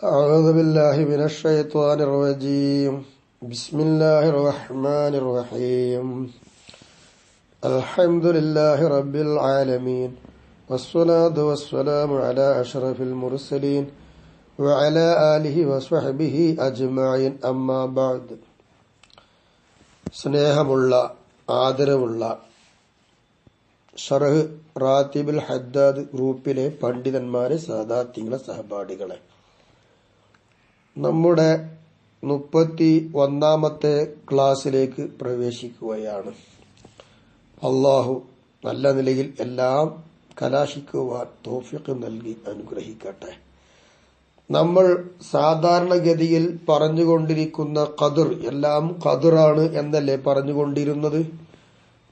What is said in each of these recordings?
أعوذ بالله من الشيطان الرجيم بسم الله الرحمن الرحيم الحمد لله رب العالمين والصلاة والسلام على أشرف المرسلين وعلى آله وصحبه أجمعين أما بعد സ്നേഹമുള്ള ആദരവുള്ള ഷറഹ് റാത്തിബുൽ ഹദ്ദാദ് ഗ്രൂപ്പിലെ പണ്ഡിതന്മാരെ സാദാത്യങ്ങളെ സഹപാഠികളെ, നമ്മുടെ 31ാമത്തെ ക്ലാസ്സിലേക്ക് പ്രവേശിക്കുകയാണ്. അള്ളാഹു നല്ല നിലയിൽ എല്ലാം കലാശിക്കുവാൻ തൗഫീഖ് നൽകി അനുഗ്രഹിക്കട്ടെ. നമ്മൾ സാധാരണഗതിയിൽ പറഞ്ഞുകൊണ്ടിരിക്കുന്ന ഖദർ എല്ലാം ഖദറാണ് എന്നല്ലേ പറഞ്ഞുകൊണ്ടിരുന്നത്.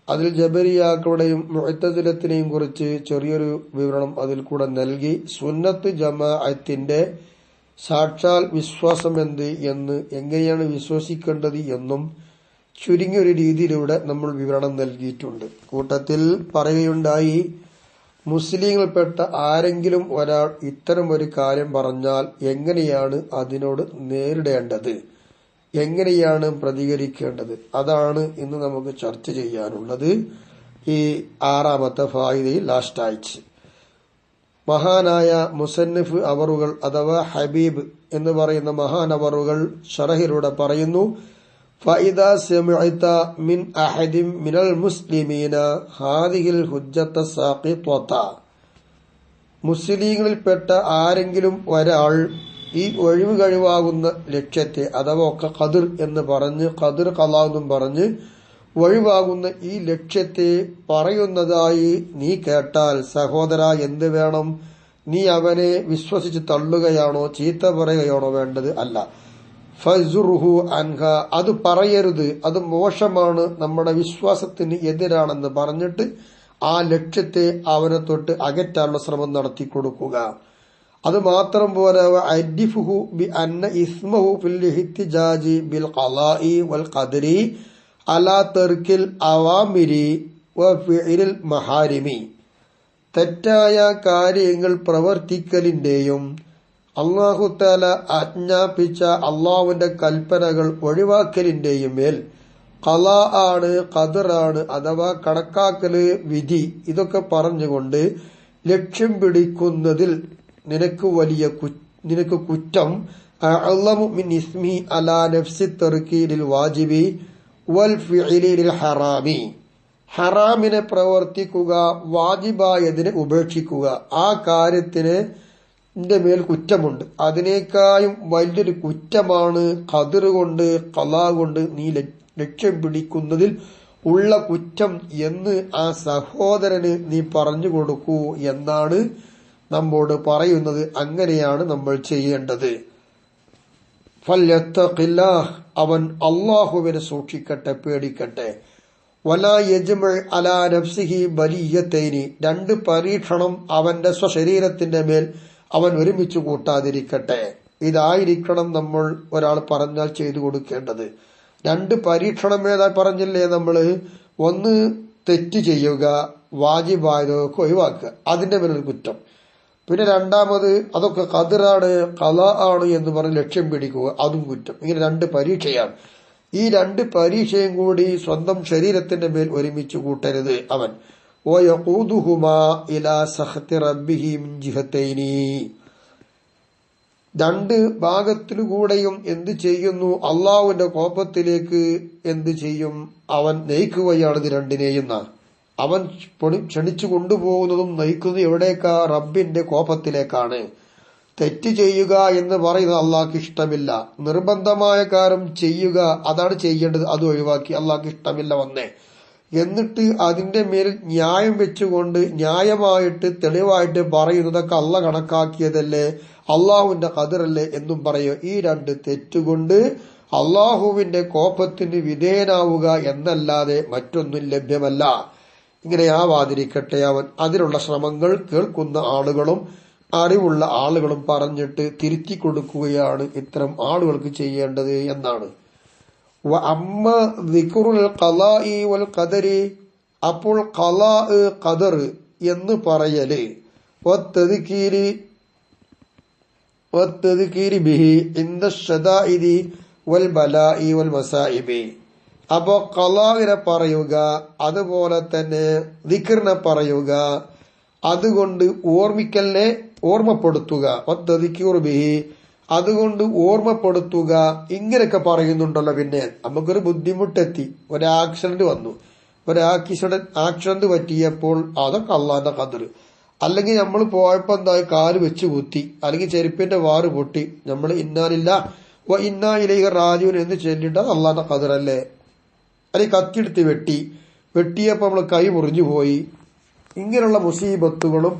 അതിൽ ജബരിയാക്കളുടെയും മുഅ്തസിലത്തിനെയും കുറിച്ച് ചെറിയൊരു വിവരണം അതിൽ കൂടെ നൽകി. സുന്നത്ത് ജമാഅത്തിന്റെ സാക്ഷാൽ വിശ്വാസം എങ്ങനെയാണ് വിശ്വസിക്കേണ്ടത് എന്നും ചുരുങ്ങിയൊരു രീതിയിലൂടെ നമ്മൾ വിവരണം നൽകിയിട്ടുണ്ട്. കൂട്ടത്തിൽ പറയുകയുണ്ടായി, മുസ്ലിങ്ങളിൽപ്പെട്ട ആരെങ്കിലും ഒരാൾ ഇത്തരം ഒരു കാര്യം പറഞ്ഞാൽ എങ്ങനെയാണ് അതിനോട് നേരിടേണ്ടത്, എങ്ങനെയാണ് പ്രതികരിക്കേണ്ടത്, അതാണ് ഇന്ന് നമുക്ക് ചർച്ച ചെയ്യാനുള്ളത്. ഈ 6ാമത്തെ ഫായിദയിൽ ലാസ്റ്റ് ആഴ്ച മഹാനായ മുസന്നിഫ് അവറുകൾ അഥവാ ഹബീബ് എന്ന് പറയുന്ന മഹാനവറുകൾ ഷറഹിലൂടെ പറയുന്നു, ഫഇദാ സമിഅത മിൻ അഹദിൻ മിനൽ മുസ്ലിമീന ഹാദിഹിൽ ഹുജ്ജത സാഖിത്വത, മുസ്ലിങ്ങളിൽപ്പെട്ട ആരെങ്കിലും ഒരാൾ ഈ ഒഴിവ് കഴിവാകുന്ന ലക്ഷ്യത്തെ അഥവാ ഒക്കെ ഖദർ എന്ന് പറഞ്ഞ് ഖദർ ഖലാ എന്നും പറഞ്ഞ് ഒഴിവാകുന്ന ഈ ലക്ഷ്യത്തെ പറയുന്നതായി നീ കേട്ടാൽ, സഹോദര എന്ത് വേണം? നീ അവനെ വിശ്വസിച്ച് തള്ളുകയാണോ ചീത്ത പറയുകയാണോ വേണ്ടത്? അല്ല. ഫസുറുഹു അൻഹ, അത് പറയരുത്, അത് മോശമാണ്, നമ്മുടെ വിശ്വാസത്തിന് എതിരാണെന്ന് പറഞ്ഞിട്ട് ആ ലക്ഷ്യത്തെ അവനെ തൊട്ട് അകറ്റാനുള്ള ശ്രമം നടത്തി കൊടുക്കുക. അത് മാത്രം പോരാ, അരിഫുഹു ബി അന്ന ഇസ്മഹു ഫിൽ ഇഹ്തിജാജി ബിൽ ഖലാഇ വൽ ഖദരി അലാ തർക്കിൽ അവാമിരി വ ഫിഇലിൽ മഹാരിമി, തെറ്റായ കാര്യങ്ങൾ പ്രവർത്തിക്കലിന്റെയും അല്ലാഹു തആല ആജ്ഞാപിച്ച അള്ളാഹുവിന്റെ കൽപ്പനകൾ ഒഴിവാക്കലിന്റെയും മേൽ ഖലാ ആണ്, ഖദറാണ് അഥവാ കണക്കാക്കല്, വിധി, ഇതൊക്കെ പറഞ്ഞുകൊണ്ട് ലക്ഷ്യം പിടിക്കുന്നതിൽ നിനക്ക് കുറ്റം അഅ്ളമു മിൻ ഇസ്മി അലാ നഫ്സി തർക്കീലിൽ വാജിബി വൽ ഫിഇലിൽ ഹറാമി, ഹറാമിനെ പ്രവർത്തിക്കുക, വാജിബായതിനെ ഉപേക്ഷിക്കുക, ആ കാര്യത്തിന് മേൽ കുറ്റമുണ്ട്. അതിനേക്കാളും വലിയൊരു കുറ്റമാണ് ഖദർ കൊണ്ട് ഖലാ കൊണ്ട് നീ ലക്ഷ്യം പിടിക്കുന്നതിൽ ഉള്ള കുറ്റം എന്ന് ആ സഹോദരന് നീ പറഞ്ഞു കൊടുക്കൂ എന്നാണ് നമ്മോട് പറയുന്നത്. അങ്ങനെയാണ് നമ്മൾ ചെയ്യേണ്ടത്. ഫല്യത്തഖില്ലാഹ്, അവൻ അല്ലാഹുവിനെ സൂക്ഷിക്കട്ടെ, പേടിക്കട്ടെ. വലാ യജ്മഅ അലാ നഫ്സിഹി ബലിയത്തൈനി, 2 പരീക്ഷണം അവന്റെ സ്വശരീരത്തിന്റെ മേൽ അവൻ ഒരുമിച്ച് കൂട്ടാതിരിക്കട്ടെ. ഇതായിരിക്കണം നമ്മൾ ഒരാൾ പറഞ്ഞാൽ ചെയ്തു കൊടുക്കേണ്ടത്. 2 പരീക്ഷണം ഏതാ പറഞ്ഞില്ലേ നമ്മള്? ഒന്ന്, തെറ്റ് ചെയ്യുക, വാജിബായതൊക്കെ ഒഴിവാക്കുക, അതിന്റെ മേലൊരു കുറ്റം. പിന്നെ രണ്ടാമത്, അതൊക്കെ ഖദറാണ് ഖലാ ആണ് എന്ന് പറഞ്ഞ് ലക്ഷ്യം പിടിക്കുക, അതും കുറ്റം. ഇങ്ങനെ 2 പരീക്ഷയാണ്. ഈ 2 പരീക്ഷയും കൂടി സ്വന്തം ശരീരത്തിന്റെ മേൽ ഒരുമിച്ച് കൂട്ടരുത് അവൻ. വയഖൂദുഹുമാ ഇലാ സഖതി റബ്ബിഹി മിൻ ജിഹതൈനി, 2 ഭാഗത്തിലൂടെയും എന്ത് ചെയ്യുന്നു? അള്ളാഹുവിന്റെ കോപത്തിലേക്ക് എന്ത് ചെയ്യും? അവൻ നയിക്കുകയാണ് ഇത് രണ്ടിനെയും. അവൻ ക്ഷണിച്ചു കൊണ്ടുപോകുന്നതും നയിക്കുന്നതും എവിടേക്കാ? റബ്ബിന്റെ കോപത്തിലേക്കാണ്. തെറ്റ് ചെയ്യുക എന്ന് പറയുന്നത് അള്ളാഹ്ക്ക് ഇഷ്ടമില്ല. നിർബന്ധമായ കാര്യം ചെയ്യുക, അതാണ് ചെയ്യേണ്ടത്, അത് ഒഴിവാക്കി അള്ളാഹ്ക്ക് ഇഷ്ടമില്ല വന്നേ. എന്നിട്ട് അതിന്റെ മേൽ ന്യായം വെച്ചുകൊണ്ട് ന്യായമായിട്ട് തെളിവായിട്ട് പറയുന്നതൊക്കെ അള്ളാഹ് കണക്കാക്കിയതല്ലേ, അള്ളാഹുവിന്റെ ഖദറല്ലേ എന്നും പറയും. ഈ 2 തെറ്റുകൊണ്ട് അള്ളാഹുവിന്റെ കോപത്തിന് വിധേയനാവുക എന്നല്ലാതെ മറ്റൊന്നും ലഭ്യമല്ല. ഇങ്ങനെയാവാതിരിക്കട്ടെ അവൻ. അതിനുള്ള ശ്രമങ്ങൾ കേൾക്കുന്ന ആളുകളും അറിവുള്ള ആളുകളും പറഞ്ഞിട്ട് തിരുത്തി കൊടുക്കുകയാണ് ഇത്തരം ആളുകൾക്ക് ചെയ്യേണ്ടത് എന്നാണ്. അമ്മ ദിക്റുൽ ഖലാഇ വൽ ഖദരി, അപ്പോൾ ഖലാ ഖദർ എന്ന് പറയല്, വത്തദ്കീരി വത്തദ്കീരി ബിഹി ഇൻദ ശദാഇദി വൽ ബലാഇ വൽ മസാഇബി. അപ്പോ ഖളാഇനെ പറയുക, അതുപോലെ തന്നെ ദിക്റിനെ പറയുക, അതുകൊണ്ട് ഓർമ്മിക്കലിനെ ഓർമ്മപ്പെടുത്തുക. വത്തദ്കീറു ബിഹി, അതുകൊണ്ട് ഓർമ്മപ്പെടുത്തുക. ഇങ്ങനെയൊക്കെ പറയുന്നുണ്ടല്ലോ. പിന്നെ നമുക്കൊരു ബുദ്ധിമുട്ടെത്തി, ഒരു ആക്സിഡന്റ് വന്നു, ഒരു ആക്സിഡന്റ് പറ്റിയപ്പോൾ അതൊക്കെ അള്ളാന്റെ ഖദർ. അല്ലെങ്കിൽ നമ്മൾ പോയപ്പോ എന്തായി, കാല് വെച്ച് കുത്തി, അല്ലെങ്കിൽ ചെരുപ്പിന്റെ വാറ് പൊട്ടി, നമ്മൾ ഇന്നാലില്ല വ ഇന്നാ ഇലൈഹി റാജിഊൻ എന്ന് ചൊല്ലിട്ട് അത് അള്ളാന്റെ ഖദർ അല്ലേ. അല്ലെങ്കിൽ കത്തിയെടുത്ത് വെട്ടിയപ്പോ നമ്മൾ കൈ മുറിഞ്ഞു പോയി. ഇങ്ങനെയുള്ള മുസീബത്തുകളും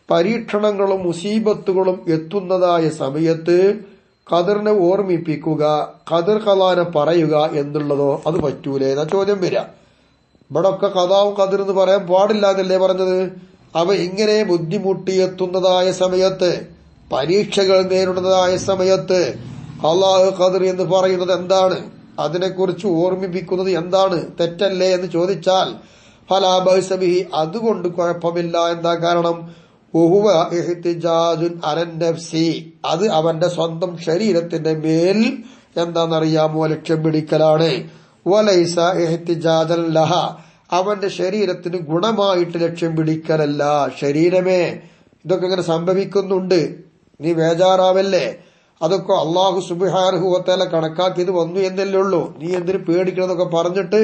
പരീക്ഷണങ്ങളും മുസീബത്തുകളും എത്തുന്നതായ സമയത്ത് ഖദറിനെ ഓർമ്മിപ്പിക്കുക, ഖദർ ഖലാനെ പറയുക എന്നുള്ളതോ അത് പറ്റൂലേ എന്നാ ചോദ്യം വരിക. ഇവിടെ ഒക്കെ ഖദാവും ഖദർ എന്ന് പറയാൻ പാടില്ല എന്നല്ലേ പറഞ്ഞത്. അവ ഇങ്ങനെ ബുദ്ധിമുട്ടിയെത്തുന്നതായ സമയത്ത്, പരീക്ഷകൾ നേരിടുന്നതായ സമയത്ത് അല്ലാഹു ഖദർ എന്ന് പറയുന്നത് എന്താണ്, അതിനെക്കുറിച്ച് ഓർമ്മിപ്പിക്കുന്നത് എന്താണ്, തെറ്റല്ലേ എന്ന് ചോദിച്ചാൽ ഫലാ ബഅസ ബിഹി, അതുകൊണ്ട് കുഴപ്പമില്ല. എന്താ കാരണം? വഹുവ ഇഹ്തിജാജുൻ അലൻ നഫ്സി, അത് അവന്റെ സ്വന്തം ശരീരത്തിന്റെ മേൽ എന്താണെന്നറിയാമോ, ലക്ഷ്യം പിടിക്കലാണ്. വലൈസ ഇഹ്തിജാജൻ ലഹ, അവന്റെ ശരീരത്തിന് ഗുണമായിട്ട് ലക്ഷ്യം പിടിക്കലല്ല. ശരീരമേ, ഇതൊക്കെ ഇങ്ങനെ സംഭവിക്കുന്നുണ്ട്, നീ ബേജാറാവല്ലേ, അതൊക്കെ അള്ളാഹു സുബ്ഹാനഹു വ തആല കണക്കാക്കിയത് വന്നു എന്നല്ലേ ഉള്ളൂ, നീ എന്തിനു പേടിക്കണമെന്നൊക്കെ പറഞ്ഞിട്ട്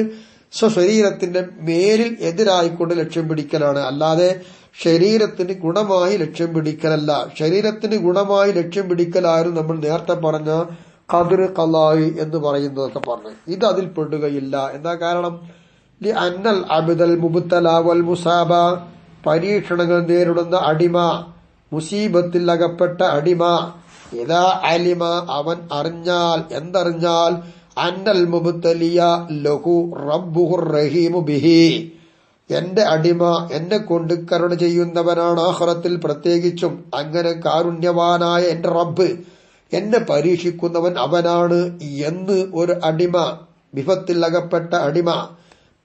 സ്വശരീരത്തിന്റെ മേലിൽ എതിരായിക്കൊണ്ട് ലക്ഷ്യം പിടിക്കലാണ്. അല്ലാതെ ശരീരത്തിന് ഗുണമായി ലക്ഷ്യം പിടിക്കലല്ല. ശരീരത്തിന് ഗുണമായി ലക്ഷ്യം പിടിക്കലായിരുന്നു നമ്മൾ നേരത്തെ പറഞ്ഞ ഖദർ ഖലാഇ എന്ന് പറയുന്നതൊക്കെ പറഞ്ഞു. ഇത് അതിൽ പെടുകയില്ല. എന്താ കാരണം? ലി അന്നൽ അബ്ദൽ മുബ്തല വൽ മുസാബ, പരീക്ഷണങ്ങൾ നേരിടുന്ന അടിമ, മുസീബത്തിൽ അകപ്പെട്ട അടിമ, ഇദാ അലിമ, അവൻ അറിഞ്ഞാൽ, എന്തറിഞ്ഞാൽ, അന്നൽ മുബ്തലിയ ലഹു റബ്ബുഹുർ റഹീമു ബിഹി, എന്റെ അടിമ എന്നെ കൊണ്ട് കരുണ ചെയ്യുന്നവനാണ്, ആഖിറത്തിൽ പ്രത്യേകിച്ചും അങ്ങനെ കാരുണ്യവാനായ എന്റെ റബ്ബ് എന്നെ പരീക്ഷിക്കുന്നവൻ അവനാണ് എന്ന് ഒരു അടിമ, വിപത്തിൽ അകപ്പെട്ട അടിമ,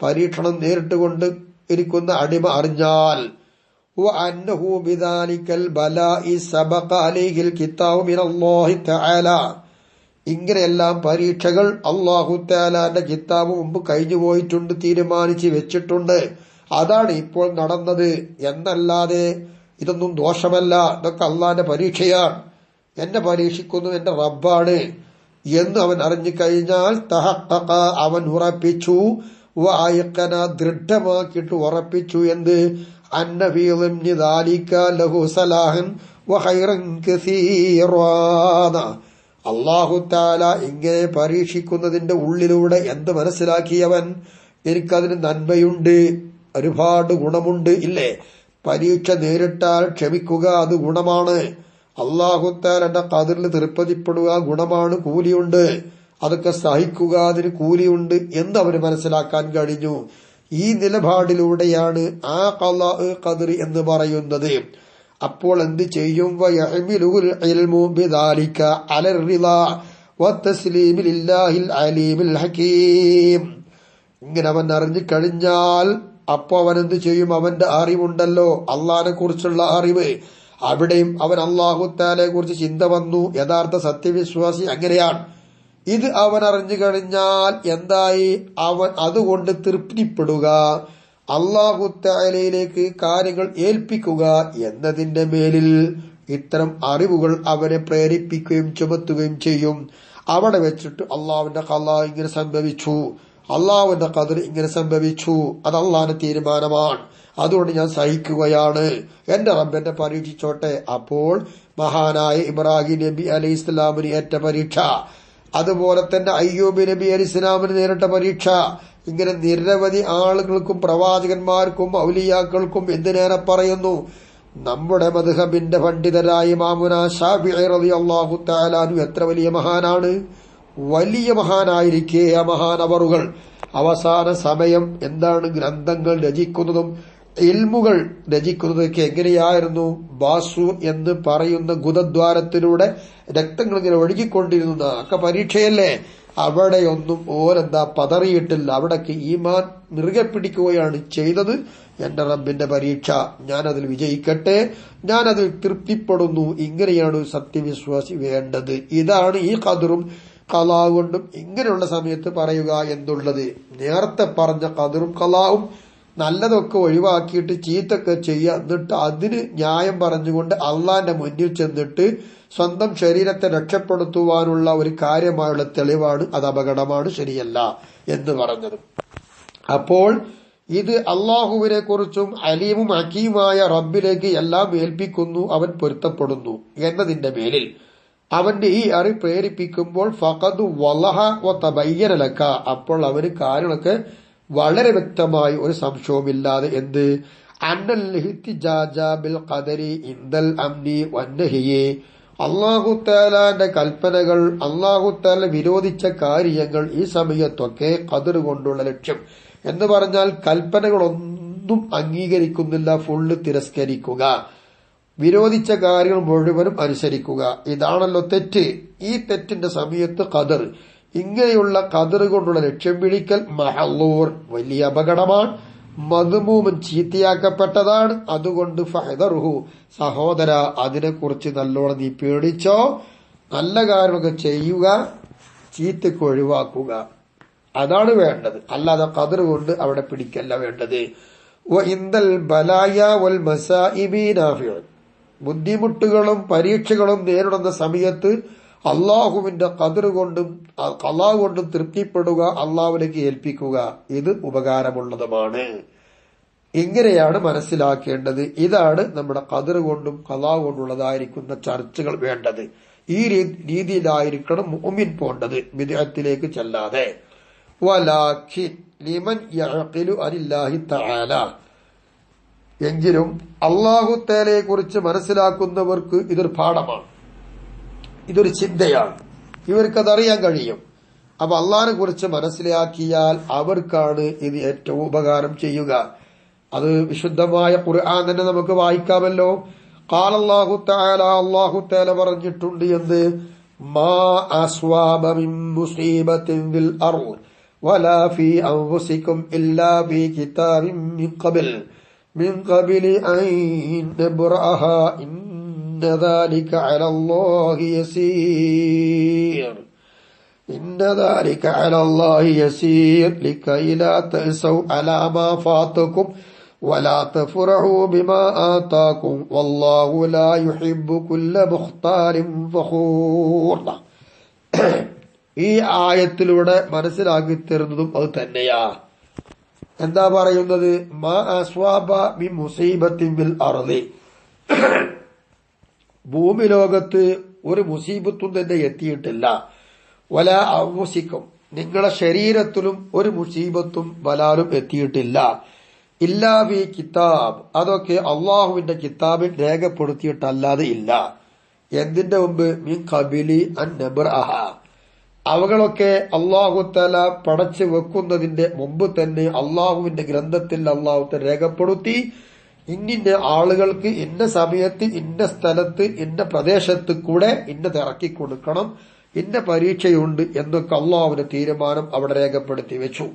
പരീക്ഷണം നേരിട്ടുകൊണ്ട് ഇരിക്കുന്ന അടിമ അറിഞ്ഞാൽ, വഅന്നഹു ബിദാലികൽ ബലാഇ സബഖ അലൈഹിൽ കിതാബു മിനല്ലാഹി തആല, ഇങ്ങനെയെല്ലാം പരീക്ഷകൾ അല്ലാഹു തആലാന്റെ കിതാബ് മുമ്പ് കഴിഞ്ഞു പോയിട്ടുണ്ട്, തീരുമാനിച്ച് വെച്ചിട്ടുണ്ട്. അതാണ് ഇപ്പോൾ നടന്നത് എന്നല്ലാതെ ഇതൊന്നും ദോഷമല്ല, ഇതൊക്കെ അള്ളാന്റെ പരീക്ഷയാണ്, എന്നെ പരീക്ഷിക്കുന്നു എന്റെ റബ്ബാണ് എന്ന് അവൻ അറിഞ്ഞു കഴിഞ്ഞാൽ തഹഖഖ, അവൻ ഉറപ്പിച്ചു, വഅയഖന, ദൃഢമാക്കിയിട്ട് ഉറപ്പിച്ചു, എന്ത്, അന്ന ഫീ ളിംനി ദാലിക ലഹു സലാഹൻ വഖൈറൻ കസീറാന, അല്ലാഹു തആല ഇങ്ങനെ പരീക്ഷിക്കുന്നതിന്റെ ഉള്ളിലൂടെ എന്ത് മനസ്സിലാക്കിയവൻ, എനിക്കതിന് നന്മയുണ്ട്, ഒരുപാട് ഗുണമുണ്ട്. ഇല്ലേ, പരീക്ഷ നേരിട്ടാൽ ക്ഷമിക്കുക, അത് ഗുണമാണ്. അല്ലാഹു തആലയുടെ ഖദറിൽ തൃപ്തിപ്പെടുക ഗുണമാണ്, കൂലിയുണ്ട്. അതൊക്കെ സഹിക്കുക, അതിന് കൂലിയുണ്ട് എന്ന് അവന് മനസ്സിലാക്കാൻ കഴിഞ്ഞു. ഈ നിലപാടിലൂടെയാണ് ആ ഖളാഉ ഖദർ എന്ന് പറയുന്നത്. അപ്പോൾ എന്ത് ചെയ്യും? വയഹ്മിലുൽ ഇൽമു ബിദാലിക അലർ റിളാ വതസ്ലീമി ലില്ലാഹിൽ അലീമിൽ ഹകീം. ഇങ്ങനെ അവൻ അറിഞ്ഞു കഴിഞ്ഞാൽ അപ്പൊ അവൻ എന്ത് ചെയ്യും? അവന്റെ അറിവുണ്ടല്ലോ, അള്ളാഹിനെ കുറിച്ചുള്ള അറിവ്, അവിടെയും അവൻ അല്ലാഹു തആലയെ കുറിച്ച് ചിന്ത വന്നു. യഥാർത്ഥ സത്യവിശ്വാസി അങ്ങനെയാണ്. ഇത് അവൻ അറിഞ്ഞു കഴിഞ്ഞാൽ എന്തായി? അവൻ അതുകൊണ്ട് തൃപ്തിപ്പെടുക, അല്ലാഹു തആലയിലേക്ക് കാര്യങ്ങൾ ഏൽപ്പിക്കുക എന്നതിന്റെ മേലിൽ ഇത്തരം അറിവുകൾ അവനെ പ്രേരിപ്പിക്കുകയും ചുമത്തുകയും ചെയ്യും. അവിടെ വെച്ചിട്ട് അള്ളാഹുവിന്റെ ഖളാ ഇങ്ങനെ സംഭവിച്ചു, അള്ളാഹുവിന്റെ ഖദർ ഇങ്ങനെ സംഭവിച്ചു, അത് അള്ളാഹിന്റെ തീരുമാനമാണ്, അതുകൊണ്ട് ഞാൻ സഹിക്കുകയാണ്, എന്റെ റബ്ബ് എന്നെ പരീക്ഷിച്ചോട്ടെ. അപ്പോൾ മഹാനായ ഇബ്രാഹിം നബി അലൈഹി ഇസ്ലാമിന് ഏറ്റ പരീക്ഷ, അതുപോലെ തന്നെ അയ്യൂബ് നബി അലൈഹി ഇസ്ലാമിന് നേരിട്ട പരീക്ഷ, ഇങ്ങനെ നിരവധി ആളുകൾക്കും പ്രവാചകന്മാർക്കും ഔലിയാക്കൾക്കും എന്തിനേറെ പറയുന്നു, നമ്മുടെ മദ്ഹബിന്റെ പണ്ഡിതരായ ഇമാമുന ശാഫിഈ റളിയല്ലാഹു തആല അൻഹു എത്ര വലിയ മഹാനാണ്, വലിയ മഹാനായിരിക്കെ ആ മഹാനവറുകൾ അവസാന സമയം എന്താണ് ഗ്രന്ഥങ്ങൾ രചിക്കുന്നതും ഇൽമുകൾ രചിക്കുന്നതൊക്കെ എങ്ങനെയായിരുന്നു? ബാസു എന്ന് പറയുന്ന ഗുദദ്വാരത്തിലൂടെ രക്തങ്ങൾ ഇങ്ങനെ ഒഴുകിക്കൊണ്ടിരുന്ന ഒക്കെ പരീക്ഷയല്ലേ. അവിടെയൊന്നും ഓരെന്താ പതറിയിട്ടില്ല. അവിടേക്ക് ഈമാൻ മുറുകെ പിടിക്കുകയാണ് ചെയ്തത്. എന്റെ റബ്ബിന്റെ പരീക്ഷ, ഞാനതിൽ വിജയിക്കട്ടെ, ഞാനതിൽ തൃപ്തിപ്പെടുന്നു. ഇങ്ങനെയാണ് സത്യവിശ്വാസി വേണ്ടത്. ഇതാണ് ഈ ഖദറും ഖലാ കൊണ്ടും ഇങ്ങനെയുള്ള സമയത്ത് പറയുക എന്നുള്ളത്. നേരത്തെ പറഞ്ഞ ഖദറും ഖലാവും നല്ലതൊക്കെ ഒഴിവാക്കിയിട്ട് ചീത്തൊക്കെ ചെയ്യുക, എന്നിട്ട് അതിന് ന്യായം പറഞ്ഞുകൊണ്ട് അള്ളാന്റെ മുന്നിൽ ചെന്നിട്ട് സ്വന്തം ശരീരത്തെ രക്ഷപ്പെടുത്തുവാനുള്ള ഒരു കാര്യമായുള്ള തെളിവാണ്. അത് അപകടമാണ്, ശരിയല്ല എന്ന് പറഞ്ഞത്. അപ്പോൾ ഇത് അള്ളാഹുവിനെ കുറിച്ചും അലീമും ഹക്കീമായ റബ്ബിലേക്ക് എല്ലാം ഏൽപ്പിക്കുന്നു, അവൻ പൊരുത്തപ്പെടുന്നു എന്നതിന്റെ മേലിൽ അവന്റെ ഈ അറിവ് പ്രേരിപ്പിക്കുമ്പോൾ ഫഖദ് വലഹ വതബയ്യന ലക, അപ്പോൾ അവന് കാര്യങ്ങളൊക്കെ വളരെ വ്യക്തമായി ഒരു സംശയവുമില്ലാതെ എന്ത് അന്നൽ ഇഹ്തിജാജ ബിൽ ഖദരി ഇൻദൽ അംനി വന്നഹിയെ, അല്ലാഹു തആലയുടെ കൽപ്പനകൾ, അല്ലാഹു തആല വിരോധിച്ച കാര്യങ്ങൾ ഈ സമയത്തൊക്കെ ഖദർ കൊണ്ടുള്ള ലക്ഷ്യം എന്ന് പറഞ്ഞാൽ കൽപ്പനകളൊന്നും അംഗീകരിക്കുന്നില്ല, ഫുള്ള് തിരസ്കരിക്കുക, വിരോധിച്ച കാര്യങ്ങൾ മുഴുവനും അനുസരിക്കുക. ഇതാണല്ലോ തെറ്റ്. ഈ തെറ്റിന്റെ സമയത്ത് ഖദർ, ഇങ്ങനെയുള്ള ഖദർ കൊണ്ടുള്ള ലക്ഷ്യം പിടിക്കൽ മഹല്ലൂർ, വലിയ അപകടമാണ്. മദ്മൂമൻ, ചീത്തയാക്കപ്പെട്ടതാണ്. അതുകൊണ്ട് ഫഹദർഹു, സഹോദര അതിനെക്കുറിച്ച് നല്ലോണം നീ പേടിച്ചോ. നല്ല കാര്യമൊക്കെ ചെയ്യുക, ചീത്തക്ക് ഒഴിവാക്കുക, അതാണ് വേണ്ടത്. അല്ലാതെ ഖദർ കൊണ്ട് അവിടെ പിടിക്കല്ല വേണ്ടത്. വഇൻദൽ ബലായ വൽ മസാഇബി നാഫിഉ, ബുദ്ധിമുട്ടുകളും പരീക്ഷകളും നേരിടുന്ന സമയത്ത് അള്ളാഹുവിന്റെ ഖദർ കൊണ്ടും ഖലാ കൊണ്ടും തൃപ്തിപ്പെടുക, അള്ളാഹുവിലേക്ക് ഏൽപ്പിക്കുക, ഇത് ഉപകാരമുള്ളതുമാണ്. ഇങ്ങനെയാണ് മനസ്സിലാക്കേണ്ടത്. ഇതാണ് നമ്മുടെ ഖദർ കൊണ്ടും ഖലാ കൊണ്ടുള്ളതായിരിക്കുന്ന ചർച്ചകൾ വേണ്ടത്. ഈ രീതിയിലായിരിക്കണം മുഅ്മിൻ പോണ്ടത്, ബിദ്അത്തിലേക്ക് ചെല്ലാതെ. വലാകിൻ ലിമൻ യഅഖിലു അനില്ലാഹി തആല, എങ്കിലും അല്ലാഹു തആലയെ കുറിച്ച് മനസ്സിലാക്കുന്നവർക്ക് ഇതൊരു പാഠമാണ്, ഇതൊരു ചിന്തയാണ്, ഇവർക്കതറിയാൻ കഴിയും. അപ്പൊ അള്ളാഹിനെ കുറിച്ച് മനസ്സിലാക്കിയാൽ അവർക്കാണ് ഇത് ഏറ്റവും ഉപകാരം ചെയ്യുക. അത് വിശുദ്ധമായ ഖുർആൻ തന്നെ നമുക്ക് വായിക്കാമല്ലോ. ഖാല അല്ലാഹു തആല, അല്ലാഹു തആല പറഞ്ഞിട്ടുണ്ട് എന്ത്? മാ അസ്വാബ മിൻ മുസീബത്തിൻ ഫിൽ അർള് വലാ ഫീ അൻഫുസികും ഇല്ലാ ഫീ കിതാബിൻ മിൻ ഖബലി അൻ നബ്റഅഹാ ഇന്ന ദാലിക അലല്ലാഹി യസീർ. إن ذلك على الله يسير لكي لا تأسوا على ما فاتكم ولا تفرحوا بما آتاكم والله لا يحب كل مختال فخور. ഈ ആയത്തിലൂടെ മനസ്സിലാക്കി തരുന്നതും അത് തന്നെയാ. എന്താ പറയുന്നത്? മാ അസ്വാബ മിൻ മുസീബത്തിൻ ഫിൽ അർളി, ഭൂമി ലോകത്ത് ഒരു മുസീബത്തും തന്നെ എത്തിയിട്ടില്ല. വല അൻഫുസിക്കും, നിങ്ങളുടെ ശരീരത്തിലും ഒരു മുസീബത്തും ബലാലും എത്തിയിട്ടില്ല. ഇല്ലാ ഫീ കിതാബ്, അതൊക്കെ അള്ളാഹുവിന്റെ കിതാബിൽ രേഖപ്പെടുത്തിയിട്ടല്ലാതെ ഇല്ല. എന്തിന്റെ മുമ്പ്? മിൻ ഖബലി അൻ നബ്റഅഹ, അവകളൊക്കെ അള്ളാഹു തആല പടച്ചു വെക്കുന്നതിന്റെ മുമ്പ് തന്നെ അള്ളാഹുവിന്റെ ഗ്രന്ഥത്തിൽ അള്ളാഹു തആല രേഖപ്പെടുത്തി. ഇന്ന ആളുകൾക്ക് ഇന്ന സമയത്ത് ഇന്ന സ്ഥലത്ത് ഇന്ന പ്രദേശത്ത് കൂടെ ഇന്നത് ഇറക്കി കൊടുക്കണം, ഇന്ന പരീക്ഷയുണ്ട് എന്നൊക്കെ അള്ളാഹുവിന്റെ തീരുമാനം അവിടെ രേഖപ്പെടുത്തി വെച്ചു.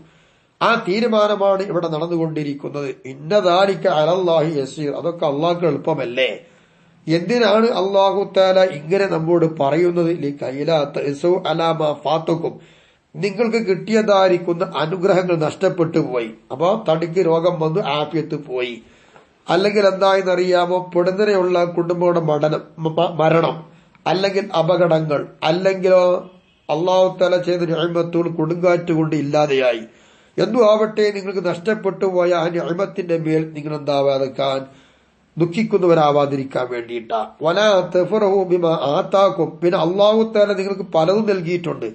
ആ തീരുമാനമാണ് ഇവിടെ നടന്നുകൊണ്ടിരിക്കുന്നത്. ഇന്ന ദാലിക അലല്ലാഹി യസീർ, അതൊക്കെ അള്ളാഹ്ക്ക് എളുപ്പമല്ലേ? എന്തിനാണ് അള്ളാഹു തആല ഇങ്ങനെ നമ്മോട് പറയുന്നത്? ലികൈലാ തഅസു അലാ മാ ഫാതകും, നിങ്ങൾക്ക് കിട്ടിയതായിരിക്കുന്ന അനുഗ്രഹങ്ങൾ നഷ്ടപ്പെട്ടു പോയി. അപ്പൊ തടിക്ക് രോഗം വന്നു, ആഫിയത്ത് പോയി. അല്ലെങ്കിൽ എന്തായെന്നറിയാമോ? പൊടുന്നനെയുള്ള കുടുംബങ്ങളുടെ മരണം, അല്ലെങ്കിൽ അപകടങ്ങൾ, അല്ലെങ്കിലോ അള്ളാഹു തആല ചെയ്ത നിഅമത്തുകൾ കൊടുങ്കാറ്റ് കൊണ്ട് ഇല്ലാതെയായി. എന്തു ആവട്ടെ, നിങ്ങൾക്ക് നഷ്ടപ്പെട്ടു പോയ ആ നിഅമത്തിന്റെ മേൽ നിങ്ങൾ എന്താവാതിരിക്കാൻ, ദുഃഖിക്കുന്നവരാവാതിരിക്കാൻ വേണ്ടിയിട്ടാ. വലാ തഫറഹു ബിമാ ആതാകും, പിന്നെ അള്ളാഹു തആല നിങ്ങൾക്ക് പലതും നൽകിയിട്ടുണ്ട്.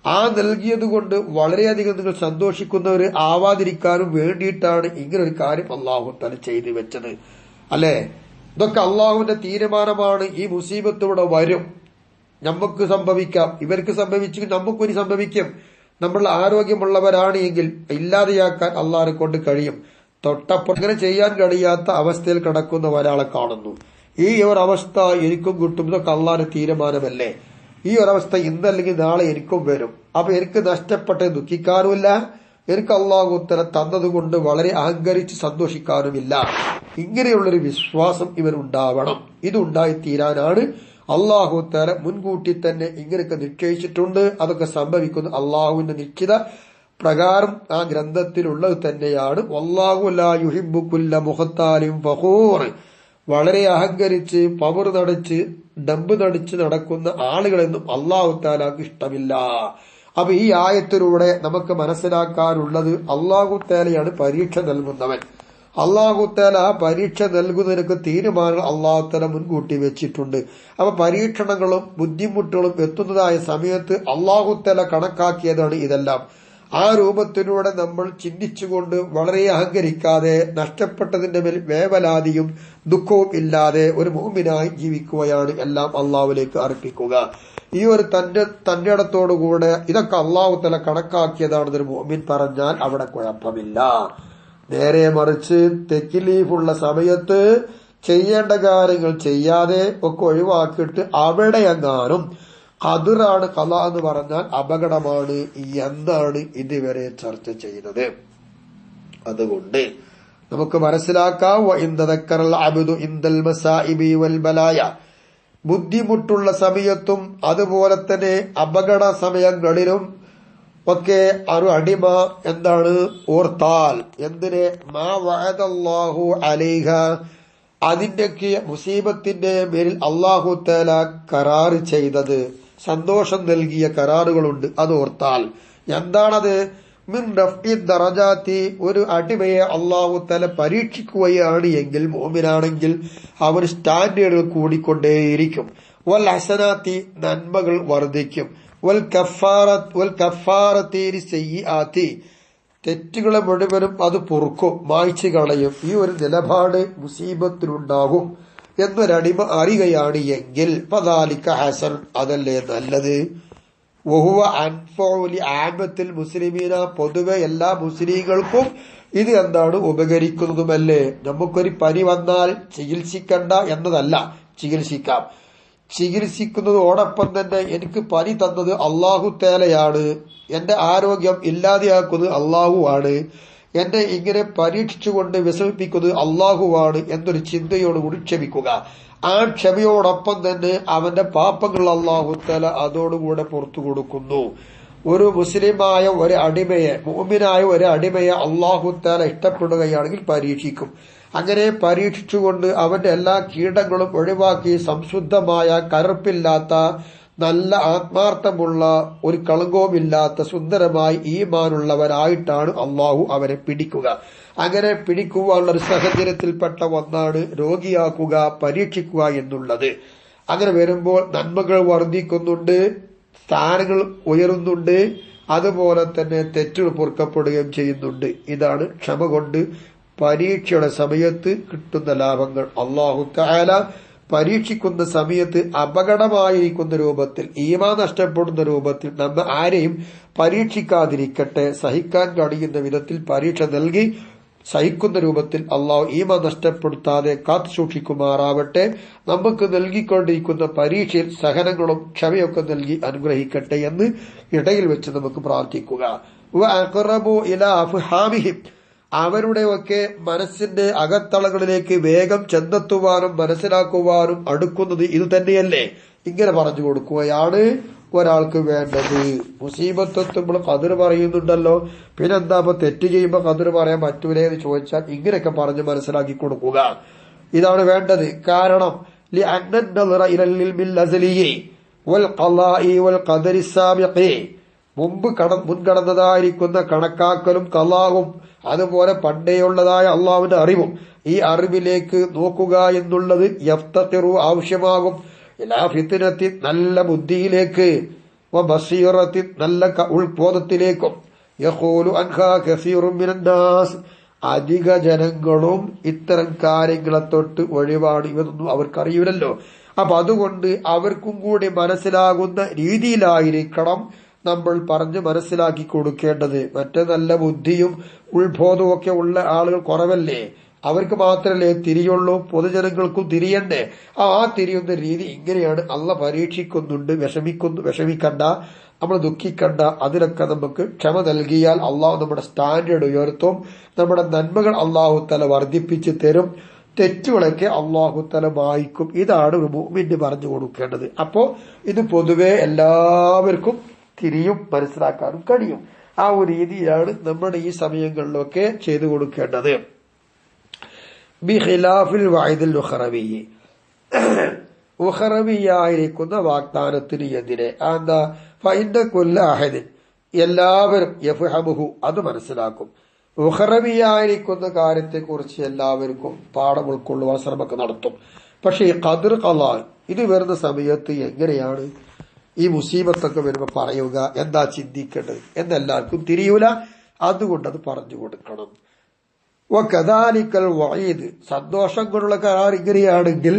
ആ നൽകിയത് കൊണ്ട് വളരെയധികം നിങ്ങൾ സന്തോഷിക്കുന്നവർ ആവാതിരിക്കാനും വേണ്ടിയിട്ടാണ് ഇങ്ങനൊരു കാര്യം അള്ളാഹു തആല ചെയ്തു വെച്ചത്, അല്ലെ? ഇതൊക്കെ അള്ളാഹുവിന്റെ തീരുമാനമാണ്. ഈ മുസീബത്ത് ഇവിടെ വരും, നമുക്ക് സംഭവിക്കാം, ഇവർക്ക് സംഭവിച്ചെങ്കിൽ നമുക്കൊരു സംഭവിക്കും. നമ്മൾ ആരോഗ്യമുള്ളവരാണ് എങ്കിൽ ഇല്ലാതെയാക്കാൻ അള്ളാഹിനെ കൊണ്ട് കഴിയും. തൊട്ടപ്പുറം ചെയ്യാൻ കഴിയാത്ത അവസ്ഥയിൽ കിടക്കുന്ന ഒരാളെ കാണുന്നു. ഈ ഒരവസ്ഥ എനിക്കും കിട്ടും, ഇതൊക്കെ അള്ളാന്റെ തീരുമാനമല്ലേ. ഈ ഒരവസ്ഥ ഇന്നല്ലെങ്കിൽ നാളെ എനിക്കും വരും. അപ്പൊ എനിക്ക് നഷ്ടപ്പെട്ട് ദുഃഖിക്കാറുമില്ല, എനിക്ക് അള്ളാഹു തആല തന്നതുകൊണ്ട് വളരെ അഹങ്കരിച്ച് സന്തോഷിക്കാനുമില്ല. ഇങ്ങനെയുള്ളൊരു വിശ്വാസം ഇവനുണ്ടാവണം. ഇതുണ്ടായി തീരാനാണ് അള്ളാഹു തആല മുൻകൂട്ടി തന്നെ ഇങ്ങനെയൊക്കെ നിശ്ചയിച്ചിട്ടുണ്ട്. അതൊക്കെ സംഭവിക്കുന്നു അള്ളാഹുവിന്റെ നിശ്ചിത പ്രകാരം ആ ഗ്രന്ഥത്തിലുള്ളത് തന്നെയാണ്. വല്ലാഹു ലാ യുഹിബ്ബു കുല്ല മുഖത്താലിൻ ഫഖൂർ. വളരെ അഹങ്കരിച്ച് പവർ നടിച്ച് ഡമ്പ് നടിച്ച് നടക്കുന്ന ആളുകളെന്നും അള്ളാഹു തആലാക്ക് ഇഷ്ടമില്ല. അപ്പൊ ഈ ആയത്തിലൂടെ നമുക്ക് മനസ്സിലാക്കാനുള്ളത് അള്ളാഹു തആലയാണ് പരീക്ഷ നൽകുന്നവൻ. അള്ളാഹു തആല പരീക്ഷ നൽകുന്നതിനൊക്കെ തീരുമാനം അള്ളാഹു തആല മുൻകൂട്ടി വെച്ചിട്ടുണ്ട്. അപ്പൊ പരീക്ഷണങ്ങളും ബുദ്ധിമുട്ടുകളും എത്തുന്നതായ സമയത്ത് അള്ളാഹു തആല കണക്കാക്കിയതാണ് ഇതെല്ലാം. ആ രൂപത്തിലൂടെ നമ്മൾ ചിന്തിച്ചുകൊണ്ട് വളരെ അഹങ്കരിക്കാതെ നഷ്ടപ്പെട്ടതിന്റെ മേൽ വേവലാതിയും ദുഃഖവും ഇല്ലാതെ ഒരു മുഅ്മിനായി ജീവിക്കുകയാണ് എല്ലാം അള്ളാഹുവിലേക്ക് അർപ്പിക്കുക. ഈ ഒരു തന്റെ ഇടത്തോടുകൂടെ ഇതൊക്കെ അള്ളാഹു തആല കണക്കാക്കിയതാണെന്നൊരു മുഅ്മിൻ പറഞ്ഞാൽ അവിടെ കുഴപ്പമില്ല. നേരെ മറിച്ച് തെക്ലീഫുള്ള സമയത്ത് ചെയ്യേണ്ട കാര്യങ്ങൾ ചെയ്യാതെ ഒക്കെ ഒഴിവാക്കിയിട്ട് അവിടെ എങ്ങാനും ഖദറാണ് ഖളാ എന്ന് പറഞ്ഞാൽ അപകടമാണ് എന്നാണ് ഇതുവരെ ചർച്ച ചെയ്തത്. അതുകൊണ്ട് നമുക്ക് മനസ്സിലാക്കാം വഇൻദക്കറൽ അബ്ദു ഇൻദൽ മസാഇബി വൽ ബലായ, ബുദ്ധിമുട്ടുള്ള സമയത്തും അതുപോലെ തന്നെ അപകട സമയങ്ങളിലും ഒക്കെ ഒരു അടിമ എന്താണ് ഓർത്താൽ എന്തിനെ മാ വഅദല്ലാഹു അലൈഹ, അതിന്റെയൊക്കെ മുസീബത്തിന്റെ പേരിൽ അല്ലാഹു തആല കരാർ ചെയ്തത് സന്തോഷം നൽകിയ കരാറുകളുണ്ട്. അത് ഓർത്താൽ എന്താണത്? മിൻ റഫ്ഇ ദറജാത്തി, ഒരു അടിമയെ അല്ലാഹു തആല പരീക്ഷിക്കുകയാണ് എങ്കിൽ മുഅ്മിനാണെങ്കിൽ അവർ സ്റ്റാൻഡേർഡുകൾ കൂടിക്കൊണ്ടേയിരിക്കും. വൽ ഹസനാത്തി, നന്മകൾ വർദ്ധിക്കും. വൽ കഫാറത്തി സയ്യിആത്തി, തെറ്റുകളെ മുഴുവനും അത് പൊറുക്കും, മായ്ച്ചു കളയും. ഈ ഒരു നിലപാട് മുസീബത്തിലുണ്ടാകും എന്നൊരടിമ അറിയുകയാണ് എങ്കിൽ ഫദാലിക ഹസൻ, അതല്ലേ നല്ലത്. വഹുവ അൻഫഉ ലിആമത്തിൽ മുസ്ലിമീന, പൊതുവെ എല്ലാ മുസ്ലിങ്ങൾക്കും ഇത് എന്താണ് ഉപകരിക്കുന്നതുമല്ലേ. നമുക്കൊരു പനി വന്നാൽ ചികിത്സിക്കണ്ട എന്നതല്ല, ചികിത്സിക്കാം. ചികിത്സിക്കുന്നതോടൊപ്പം തന്നെ എനിക്ക് പനി തന്നത് അല്ലാഹു തആലയാണ്, എന്റെ ആരോഗ്യം ഇല്ലാതെയാക്കുന്നത് അല്ലാഹുവാണ്, എന്നെ ഇങ്ങനെ പരീക്ഷിച്ചുകൊണ്ട് വിഷമിപ്പിക്കുന്നത് അല്ലാഹുവാണ് എന്നൊരു ചിന്തയോടുകൂടി ക്ഷമിക്കുക. ആ ക്ഷമയോടൊപ്പം തന്നെ അവന്റെ പാപങ്ങൾ അല്ലാഹു തആല അതോടുകൂടെ പുറത്തു കൊടുക്കുന്നു. ഒരു മുസ്ലിമായ ഒരു അടിമയെ, മുഅ്മിനായ ഒരു അടിമയെ അല്ലാഹു തആല ഇഷ്ടപ്പെടുകയാണെങ്കിൽ പരീക്ഷിക്കും. അങ്ങനെ പരീക്ഷിച്ചുകൊണ്ട് അവന്റെ എല്ലാ കീടങ്ങളും ഒഴിവാക്കി സംശുദ്ധമായ കറുപ്പില്ലാത്ത നല്ല ആത്മാർത്ഥമുള്ള ഒരു കളങ്കവുമില്ലാത്ത സുന്ദരമായി ഈമാനുള്ളവരായിട്ടാണ് അള്ളാഹു അവരെ പിടിക്കുക. അങ്ങനെ പിടിക്കുവാനുള്ള ഒരു സാഹചര്യത്തിൽപ്പെട്ട ഒന്നാണ് രോഗിയാക്കുക, പരീക്ഷിക്കുക എന്നുള്ളത്. അങ്ങനെ വരുമ്പോൾ നന്മകൾ വർദ്ധിക്കുന്നുണ്ട്, സ്ഥാനങ്ങൾ ഉയരുന്നുണ്ട്, അതുപോലെ തന്നെ തെറ്റുകൾ പൊറുക്കപ്പെടുകയും ചെയ്യുന്നുണ്ട്. ഇതാണ് ക്ഷമ കൊണ്ട് പരീക്ഷയുടെ സമയത്ത് കിട്ടുന്ന ലാഭങ്ങൾ. അല്ലാഹു തആല പരീക്ഷിക്കുന്ന സമയത്ത് അപകടമായിരിക്കുന്ന രൂപത്തിൽ, ഈമാൻ നഷ്ടപ്പെടുന്ന രൂപത്തിൽ നമ്മ ആരെയും പരീക്ഷിക്കാതിരിക്കട്ടെ. സഹിക്കാൻ കഴിയുന്ന വിധത്തിൽ പരീക്ഷ നൽകി സഹിക്കുന്ന രൂപത്തിൽ അള്ളാഹു ഈമാൻ നഷ്ടപ്പെടുത്താതെ കാത്തു സൂക്ഷിക്കുമാറാവട്ടെ. നമുക്ക് നൽകിക്കൊണ്ടിരിക്കുന്ന പരീക്ഷയിൽ സഹനങ്ങളും ക്ഷമയൊക്കെ നൽകി അനുഗ്രഹിക്കട്ടെ എന്ന് ഇടയിൽ വെച്ച് നമുക്ക് പ്രാർത്ഥിക്കുക. വഅഖറബു ഇലാ അഫ്ഹാമിഹിം, അവരുടെയൊക്കെ മനസ്സിന്റെ അകത്തളങ്ങളിലേക്ക് വേഗം ചെന്നെത്തുവാനും മനസ്സിലാക്കുവാനും അടുക്കുന്നത് ഇത് തന്നെയല്ലേ. ഇങ്ങനെ പറഞ്ഞു കൊടുക്കുകയാണ് ഒരാൾക്ക് വേണ്ടത്. മുസീബത്തെത്തുമ്പോൾ ഖദർ പറയുന്നുണ്ടല്ലോ, പിന്നെന്താ ഇപ്പൊ തെറ്റ് ചെയ്യുമ്പോ ഖദർ പറയാൻ പറ്റൂലേ എന്ന് ചോദിച്ചാൽ ഇങ്ങനെയൊക്കെ പറഞ്ഞ് മനസ്സിലാക്കി കൊടുക്കുക. ഇതാണ് വേണ്ടത്. കാരണം മുൻകടന്നതായിരിക്കുന്ന കണക്കാക്കലും ഖലാവും അതുപോലെ പണ്ടേയുള്ളതായ അള്ളാഹുവിന്റെ അറിവും, ഈ അറിവിലേക്ക് നോക്കുക എന്നുള്ളത് യഫ്തഖിറു ആവശ്യമാകും. ഇലാ ഫിത്നത്തി, നല്ല ബുദ്ധിയിലേക്ക്, വബസീറത്തി, നല്ല ഉൾബോധത്തിലേക്കും. യഖൂലു അൻഹാ കസീറുൻ മിനന്നാസ്, അധിക ജനങ്ങളും ഇത്തരം കാര്യങ്ങളെ തൊട്ട് ഒഴിവാണ്. ഇവതൊന്നും അവർക്കറിയില്ലല്ലോ. അപ്പൊ അതുകൊണ്ട് അവർക്കും കൂടി മനസ്സിലാകുന്ന രീതിയിലായിരിക്കണം നമ്മൾ പറഞ്ഞ് മനസ്സിലാക്കി കൊടുക്കേണ്ടത്. മറ്റേ നല്ല ബുദ്ധിയും ഉത്ബോധവും ഒക്കെ ഉള്ള ആളുകൾ കുറവല്ലേ, അവർക്ക് മാത്രമല്ലേ തിരിയുള്ളൂ, പൊതുജനങ്ങൾക്കും തിരിയണ്ടേ. ആ തിരിയുന്ന രീതി ഇങ്ങനെയാണ്. അള്ളാഹ് പരീക്ഷിക്കുന്നുണ്ട്. വിഷമിക്കണ്ട, നമ്മൾ ദുഃഖിക്കണ്ട. അതിലൊക്കെ നമുക്ക് ക്ഷമ നൽകിയാൽ അള്ളാഹു നമ്മുടെ സ്റ്റാൻഡേർഡ് ഉയർത്തും, നമ്മുടെ നന്മകൾ അള്ളാഹു തആല വർദ്ധിപ്പിച്ചു തരും, തെറ്റുകളൊക്കെ അള്ളാഹു തആല മായ്ക്കും. ഇതാണ് ഒരു മുഅ്മിന് പറഞ്ഞു കൊടുക്കേണ്ടത്. അപ്പോ ഇത് പൊതുവെ എല്ലാവർക്കും തിരിയും, മനസ്സിലാക്കാനും കഴിയും. ആ ഒരു രീതിയിലാണ് നമ്മുടെ ഈ സമയങ്ങളിലൊക്കെ ചെയ്തു കൊടുക്കേണ്ടത്. ബിഖിലാഫിൽ വഅദിൽ ഉഖറവി, ഉഖറവിയായിരിക്കുന്ന വാഗ്ദാനത്തിന് എതിരെ എന്താ, ഫഇന്ന കുല്ല അഹദിൻ, എല്ലാവരും യഫ്ഹമുഹു, അത് മനസ്സിലാക്കും. ഉഖറവിയായിരിക്കുന്ന കാര്യത്തെക്കുറിച്ച് എല്ലാവർക്കും പാഠം ഉൾക്കൊള്ളുവാൻ ശ്രമമൊക്കെ നടത്തും. പക്ഷെ ഈ ഖദർ ഖളാ ഇത് വരുന്ന സമയത്ത് എങ്ങനെയാണ് ഈ മുസീബത്തൊക്കെ വരുമ്പോ പറയുക, എന്താ ചിന്തിക്കേണ്ടത് എന്നെല്ലാവർക്കും തിരിയൂല. അതുകൊണ്ട് അത് പറഞ്ഞു കൊടുക്കണം. വകദാലിക്കൽ വഈദ്, സന്തോഷം കൊണ്ടുള്ള കരാർ ഇങ്ങനെയാണെങ്കിൽ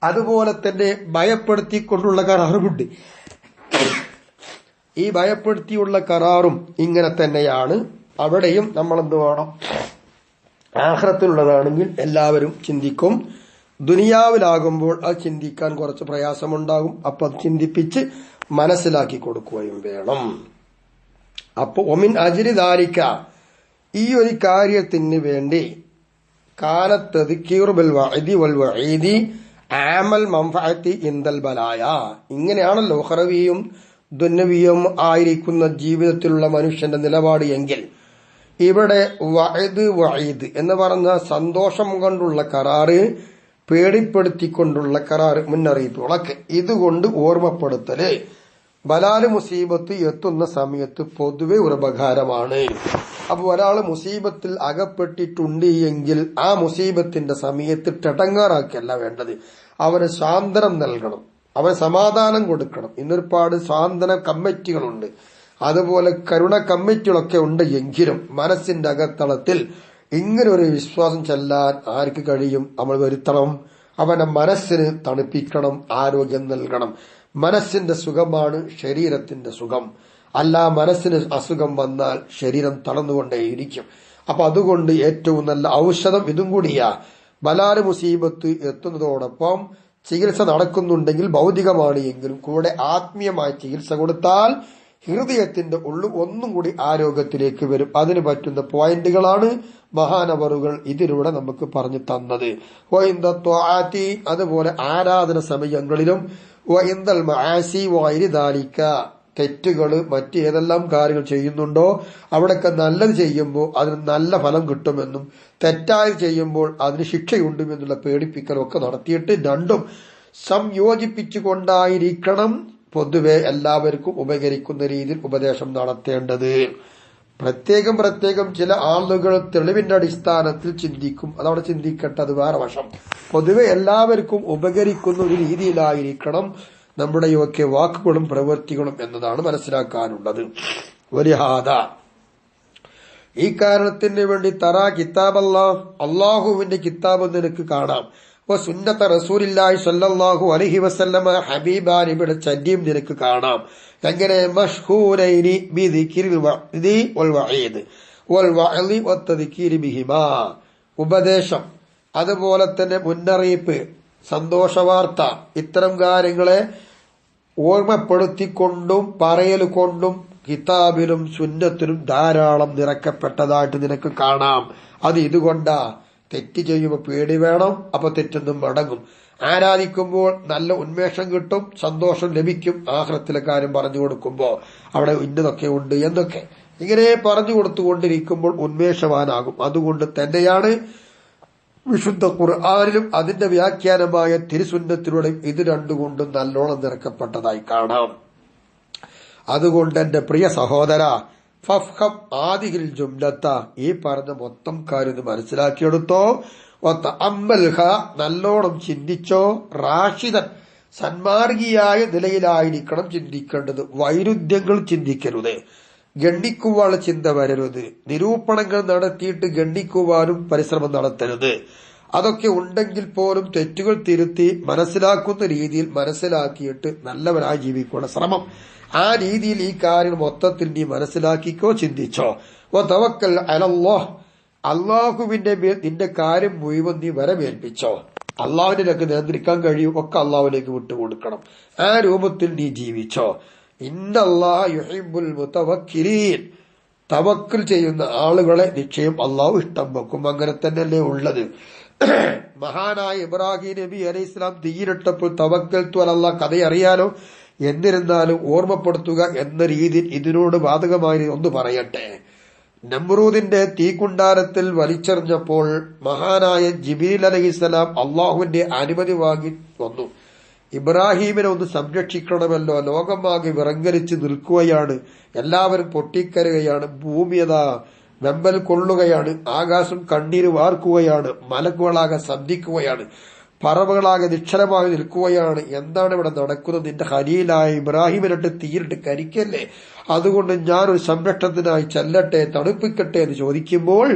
അതുപോലെ തന്നെ ഭയപ്പെടുത്തിക്കൊണ്ടുള്ള കരാറുമുണ്ട്. ഈ ഭയപ്പെടുത്തിയുള്ള കരാറും ഇങ്ങനെ തന്നെയാണ്. അവിടെയും നമ്മളെന്ത് വേണം, ആഖിറത്തിലുള്ളതാണെങ്കിൽ എല്ലാവരും ചിന്തിക്കും. ദുനിയാവിലാകുമ്പോൾ അത് ചിന്തിക്കാൻ കുറച്ച് പ്രയാസമുണ്ടാകും. അപ്പൊ അത് ചിന്തിപ്പിച്ച് മനസ്സിലാക്കി കൊടുക്കുകയും വേണം. അപ്പൊ ഒമിൻ അജ്രി ദാലിക, ഈ ഒരു കാര്യത്തിന് വേണ്ടി കാലത്തദ്കീറു ബിൽ വഅദി വൽ വഈദി ആമൽ മൻഫഅത്തി ഇൻദൽ ബലായ, ഇങ്ങനെയാണല്ലോ ഉഖറവിയും ദുന്യവിയും ആയിരിക്കുന്ന ജീവിതത്തിലുള്ള മനുഷ്യന്റെ നിലപാട് എങ്കിൽ ഇവിടെ വഅദ് വഈദ് എന്ന് പറഞ്ഞ സന്തോഷം കൊണ്ടുള്ള കരാറ്, പേടിപ്പെടുത്തിക്കൊണ്ടുള്ള കരാറ്, മുന്നറിയിപ്പുകളൊക്കെ ഇതുകൊണ്ട് ഓർമ്മപ്പെടുത്തല് ബലാല് മുസീബത്ത് എത്തുന്ന സമയത്ത് പൊതുവെ ഒരു ഉപകാരമാണ്. അപ്പൊ ഒരാള് മുസീബത്തിൽ അകപ്പെട്ടിട്ടുണ്ട് എങ്കിൽ ആ മുസീബത്തിന്റെ സമയത്ത് ടടങ്ങാറാക്കല്ല വേണ്ടത്, അവന് സാന്ത്വനം നൽകണം, അവന് സമാധാനം കൊടുക്കണം. ഇന്നൊരുപാട് സാന്ത്വന കമ്മിറ്റികളുണ്ട്, അതുപോലെ കരുണ കമ്മിറ്റികളൊക്കെ ഉണ്ട്. എങ്കിലും മനസ്സിന്റെ അകത്തളത്തിൽ ഇങ്ങനെ ഒരു വിശ്വാസം ചെല്ലാൻ ആർക്ക് കഴിയും? നമ്മൾ വരുത്തണം. അവന്റെ മനസ്സിന് തണുപ്പിക്കണം, ആരോഗ്യം നൽകണം. മനസ്സിന്റെ സുഖമാണ് ശരീരത്തിന്റെ സുഖം. അല്ല, മനസ്സിന് അസുഖം വന്നാൽ ശരീരം തളർന്നുകൊണ്ടേയിരിക്കും. അപ്പൊ അതുകൊണ്ട് ഏറ്റവും നല്ല ഔഷധം ഇതും കൂടിയാ. ബലാല് മുസീബത്ത് എത്തുന്നതോടൊപ്പം ചികിത്സ നടക്കുന്നുണ്ടെങ്കിൽ ഭൗതികമാണ് എങ്കിലും കൂടെ ആത്മീയമായ ചികിത്സ കൊടുത്താൽ ഹൃദയത്തിന്റെ ഉള്ളു ഒന്നും കൂടി ആരോഗ്യത്തിലേക്ക് വരും. അതിന് പറ്റുന്ന പോയിന്റുകളാണ് മഹാനവറുകൾ ഇതിലൂടെ നമുക്ക് പറഞ്ഞു തന്നത്. അതുപോലെ ആരാധന സമയങ്ങളിലും തെറ്റുകള് മറ്റേതെല്ലാം കാര്യങ്ങൾ ചെയ്യുന്നുണ്ടോ അവിടെയൊക്കെ നല്ലത് ചെയ്യുമ്പോൾ അതിന് നല്ല ഫലം കിട്ടുമെന്നും തെറ്റായി ചെയ്യുമ്പോൾ അതിന് ശിക്ഷയുണ്ടുമെന്നുള്ള പേടിപ്പിക്കലൊക്കെ നടത്തിയിട്ട് രണ്ടും സംയോജിപ്പിച്ചുകൊണ്ടായിരിക്കണം പൊതുവെ എല്ലാവർക്കും ഉപകരിക്കുന്ന രീതിയിൽ ഉപദേശം നടത്തേണ്ടത്. പ്രത്യേകം ചില ആളുകൾ തെളിവിന്റെ അടിസ്ഥാനത്തിൽ ചിന്തിക്കും, അതവിടെ ചിന്തിക്കട്ടെ, അത് വേറെ വശം. പൊതുവെ എല്ലാവർക്കും ഉപകരിക്കുന്ന ഒരു രീതിയിലായിരിക്കണം നമ്മുടെയൊക്കെ വാക്കുകളും പ്രവൃത്തികളും എന്നതാണ് മനസ്സിലാക്കാനുള്ളത്. വലിഹാദ, ഈ കാരണത്തിന് വേണ്ടി തറാ കിതാബല്ലാ, അള്ളാഹുവിന്റെ കിതാബ് നിനക്ക് കാണാം. സുന്നത്ത റസൂലില്ലാഹി സ്വല്ലല്ലാഹു അലൈഹി വസല്ലമ ഹബീബാനിയുടെ ചര്യം നിനക്ക് കാണാം. എങ്ങനെ? മഷ്ഹൂരൈനി ബിദിക്രിൽ വഅദി വൽ വഈദ് വൽ വഅദി വത്തദ്കീരി ബിഹിമാ, ഉപദേശം അതുപോലെ തന്നെ മുന്നറിയിപ്പ്, സന്തോഷവാർത്ത, ഇത്തരം കാര്യങ്ങളെ ഓർമ്മപ്പെടുത്തിക്കൊണ്ടും പറയൽ കൊണ്ടും കിതാബിലും സുന്നത്തിലും ധാരാളം നിറക്കപ്പെട്ടതായിട്ട് നിനക്ക് കാണാം. അത് ഇതുകൊണ്ടാ. തെറ്റ് ചെയ്യുമ്പോൾ പേടി വേണം, അപ്പൊ തെറ്റൊന്നും മടങ്ങും. ആരാധിക്കുമ്പോൾ നല്ല ഉന്മേഷം കിട്ടും, സന്തോഷം ലഭിക്കും. ആഖിറത്തിലെ കാര്യം പറഞ്ഞു കൊടുക്കുമ്പോ അവിടെ ഇന്നതൊക്കെ ഉണ്ട് എന്നൊക്കെ ഇങ്ങനെ പറഞ്ഞു കൊടുത്തുകൊണ്ടിരിക്കുമ്പോൾ ഉന്മേഷവാനാകും. അതുകൊണ്ട് തന്നെയാണ് വിശുദ്ധ ഖുർആനിലും അതിന്റെ വ്യാഖ്യാനമായ തിരുസുന്നത്തിലൂടെയും ഇത് രണ്ടുകൊണ്ടും നല്ലോണം നിറക്കപ്പെട്ടതായി കാണാം. അതുകൊണ്ട് എന്റെ പ്രിയ സഹോദര, ഫഫ്ഹം ആദിഹിൽ ജുംലത്ത, ഈ പറഞ്ഞ മൊത്തം കാര്യം മനസ്സിലാക്കിയെടുത്തോ. അമ്മൽഹ, നല്ലോണം ചിന്തിച്ചോ. റാഷിദൻ, സന്മാർഗിയായ നിലയിലായിരിക്കണം ചിന്തിക്കേണ്ടത്. വൈരുദ്ധ്യങ്ങൾ ചിന്തിക്കരുത്, ഗണ്ഡിക്കുവാനുള്ള ചിന്ത വരരുത്, നിരൂപണങ്ങൾ നടത്തിയിട്ട് ഗണ്ഡിക്കുവാനും പരിശ്രമം നടത്തരുത്. അതൊക്കെ ഉണ്ടെങ്കിൽ പോലും തെറ്റുകൾ തിരുത്തി മനസ്സിലാക്കുന്ന രീതിയിൽ മനസ്സിലാക്കിയിട്ട് നല്ലവരായി ജീവിക്കാനുള്ള ശ്രമം. ആ രീതിയിൽ ഈ കാര്യം മൊത്തത്തിൽ നീ മനസ്സിലാക്കിക്കോ, ചിന്തിച്ചോ. വതവക്കൽ അലല്ലാഹ്, അള്ളാഹുവിന്റെ മേൽ നിന്റെ കാര്യം മുഴുവൻ നീ വരമേൽപ്പിച്ചോ. അള്ളാഹുവിനൊക്കെ നിയന്ത്രിക്കാൻ കഴിയും, ഒക്കെ അള്ളാഹുവിലേക്ക് വിട്ടുകൊടുക്കണം. ആ രൂപത്തിൽ നീ ജീവിച്ചോ. ഇന്നല്ലാഹ യുഹിബ്ബുൽ മുതവക്കിലീൻ, തവക്കുൽ ചെയ്യുന്ന ആളുകളെ നിശ്ചയം അള്ളാഹു ഇഷ്ടം വെക്കും. അങ്ങനെ തന്നെയല്ലേ ഉള്ളത്. മഹാനായ ഇബ്രാഹിം നബി അലൈഹി ഇസ്ലാം തീയിലിട്ടപ്പോൾ തവക്കൽതു അലല്ലാഹ് കഥയറിയാലോ. എന്നിരുന്നാലും ഓർമ്മപ്പെടുത്തുക എന്ന രീതിയിൽ ഇതിനോട് ബാധകമായി ഒന്ന് പറയട്ടെ. നമ്രൂദിന്റെ തീക്കുണ്ടാരത്തിൽ വലിച്ചെറിഞ്ഞപ്പോൾ മഹാനായ ജിബ്രീൽ അലൈഹിസ്സലാം അള്ളാഹുവിന്റെ അനുമതി വാങ്ങി വന്നു. ഇബ്രാഹീമിനെ ഒന്ന് സംരക്ഷിക്കണമല്ലോ. ലോകമാകെ വിറങ്ങലിച്ച് നിൽക്കുകയാണ്, എല്ലാവരും പൊട്ടിക്കരുകയാണ്, ഭൂമിയതാ വെമ്പൽ കൊള്ളുകയാണ്, ആകാശം കണ്ണീര് വാർക്കുകയാണ്, മലക്കുകളാകെ സന്ധിക്കുകയാണ്, പറവകളാകെ നിശ്ചലമായി നിൽക്കുകയാണ്. എന്താണ് ഇവിടെ നടക്കുന്നത്? നിന്റെ ഖലീലായ ഇബ്രാഹിമിനിട്ട് തീയിലിട്ട് കരിക്കല്ലേ, അതുകൊണ്ട് ഞാനൊരു സംരക്ഷണത്തിനായി ചെല്ലട്ടെ, തണുപ്പിക്കട്ടെ എന്ന് ചോദിക്കുമ്പോൾ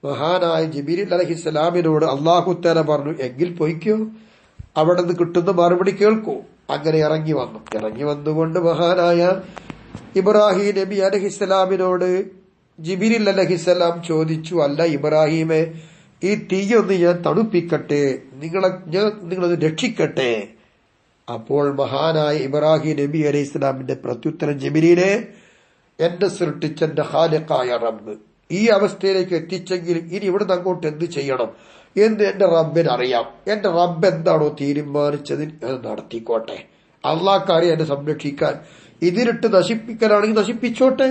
മഹാനായ ജിബ്രീൽ അലൈഹിസ്സലാമിനോട് അല്ലാഹു തആല പറഞ്ഞു, എങ്കിൽ പൊയ്ക്കോ, അവിടെ നിന്ന് കിട്ടുന്ന മറുപടി കേൾക്കൂ. അങ്ങനെ ഇറങ്ങി വന്നുകൊണ്ട് മഹാനായ ഇബ്രാഹിം നബി അലൈഹിസ്സലാമിനോട് ജിബ്രീൽ അലൈഹിസ്സലാം ചോദിച്ചു, അല്ല ഇബ്രാഹിമെ, ഈ തീയൊന്ന് ഞാൻ തണുപ്പിക്കട്ടെ, നിങ്ങളത് രക്ഷിക്കട്ടെ. അപ്പോൾ മഹാനായ ഇബ്രാഹിം നബി അലൈഹി ഇസ്ലാമിന്റെ പ്രത്യുത്തരം, ജിബ്രീലെ, എന്റെ സൃഷ്ടിച്ച എന്റെ ഖാലിഖായ റബ്ബ് ഈ അവസ്ഥയിലേക്ക് എത്തിച്ചെങ്കിൽ ഇനി ഇവിടുന്ന് അങ്ങോട്ട് എന്ത് ചെയ്യണം എന്ന് എന്റെ റബ്ബിനറിയാം. എന്റെ റബ്ബ് എന്താണോ തീരുമാനിച്ചതിൽ അത് നടത്തിക്കോട്ടെ. അള്ളാഹ്ക്കറിയാം എന്നെ സംരക്ഷിക്കാൻ. ഇതിലിട്ട് നശിപ്പിക്കലാണെങ്കിൽ നശിപ്പിച്ചോട്ടെ,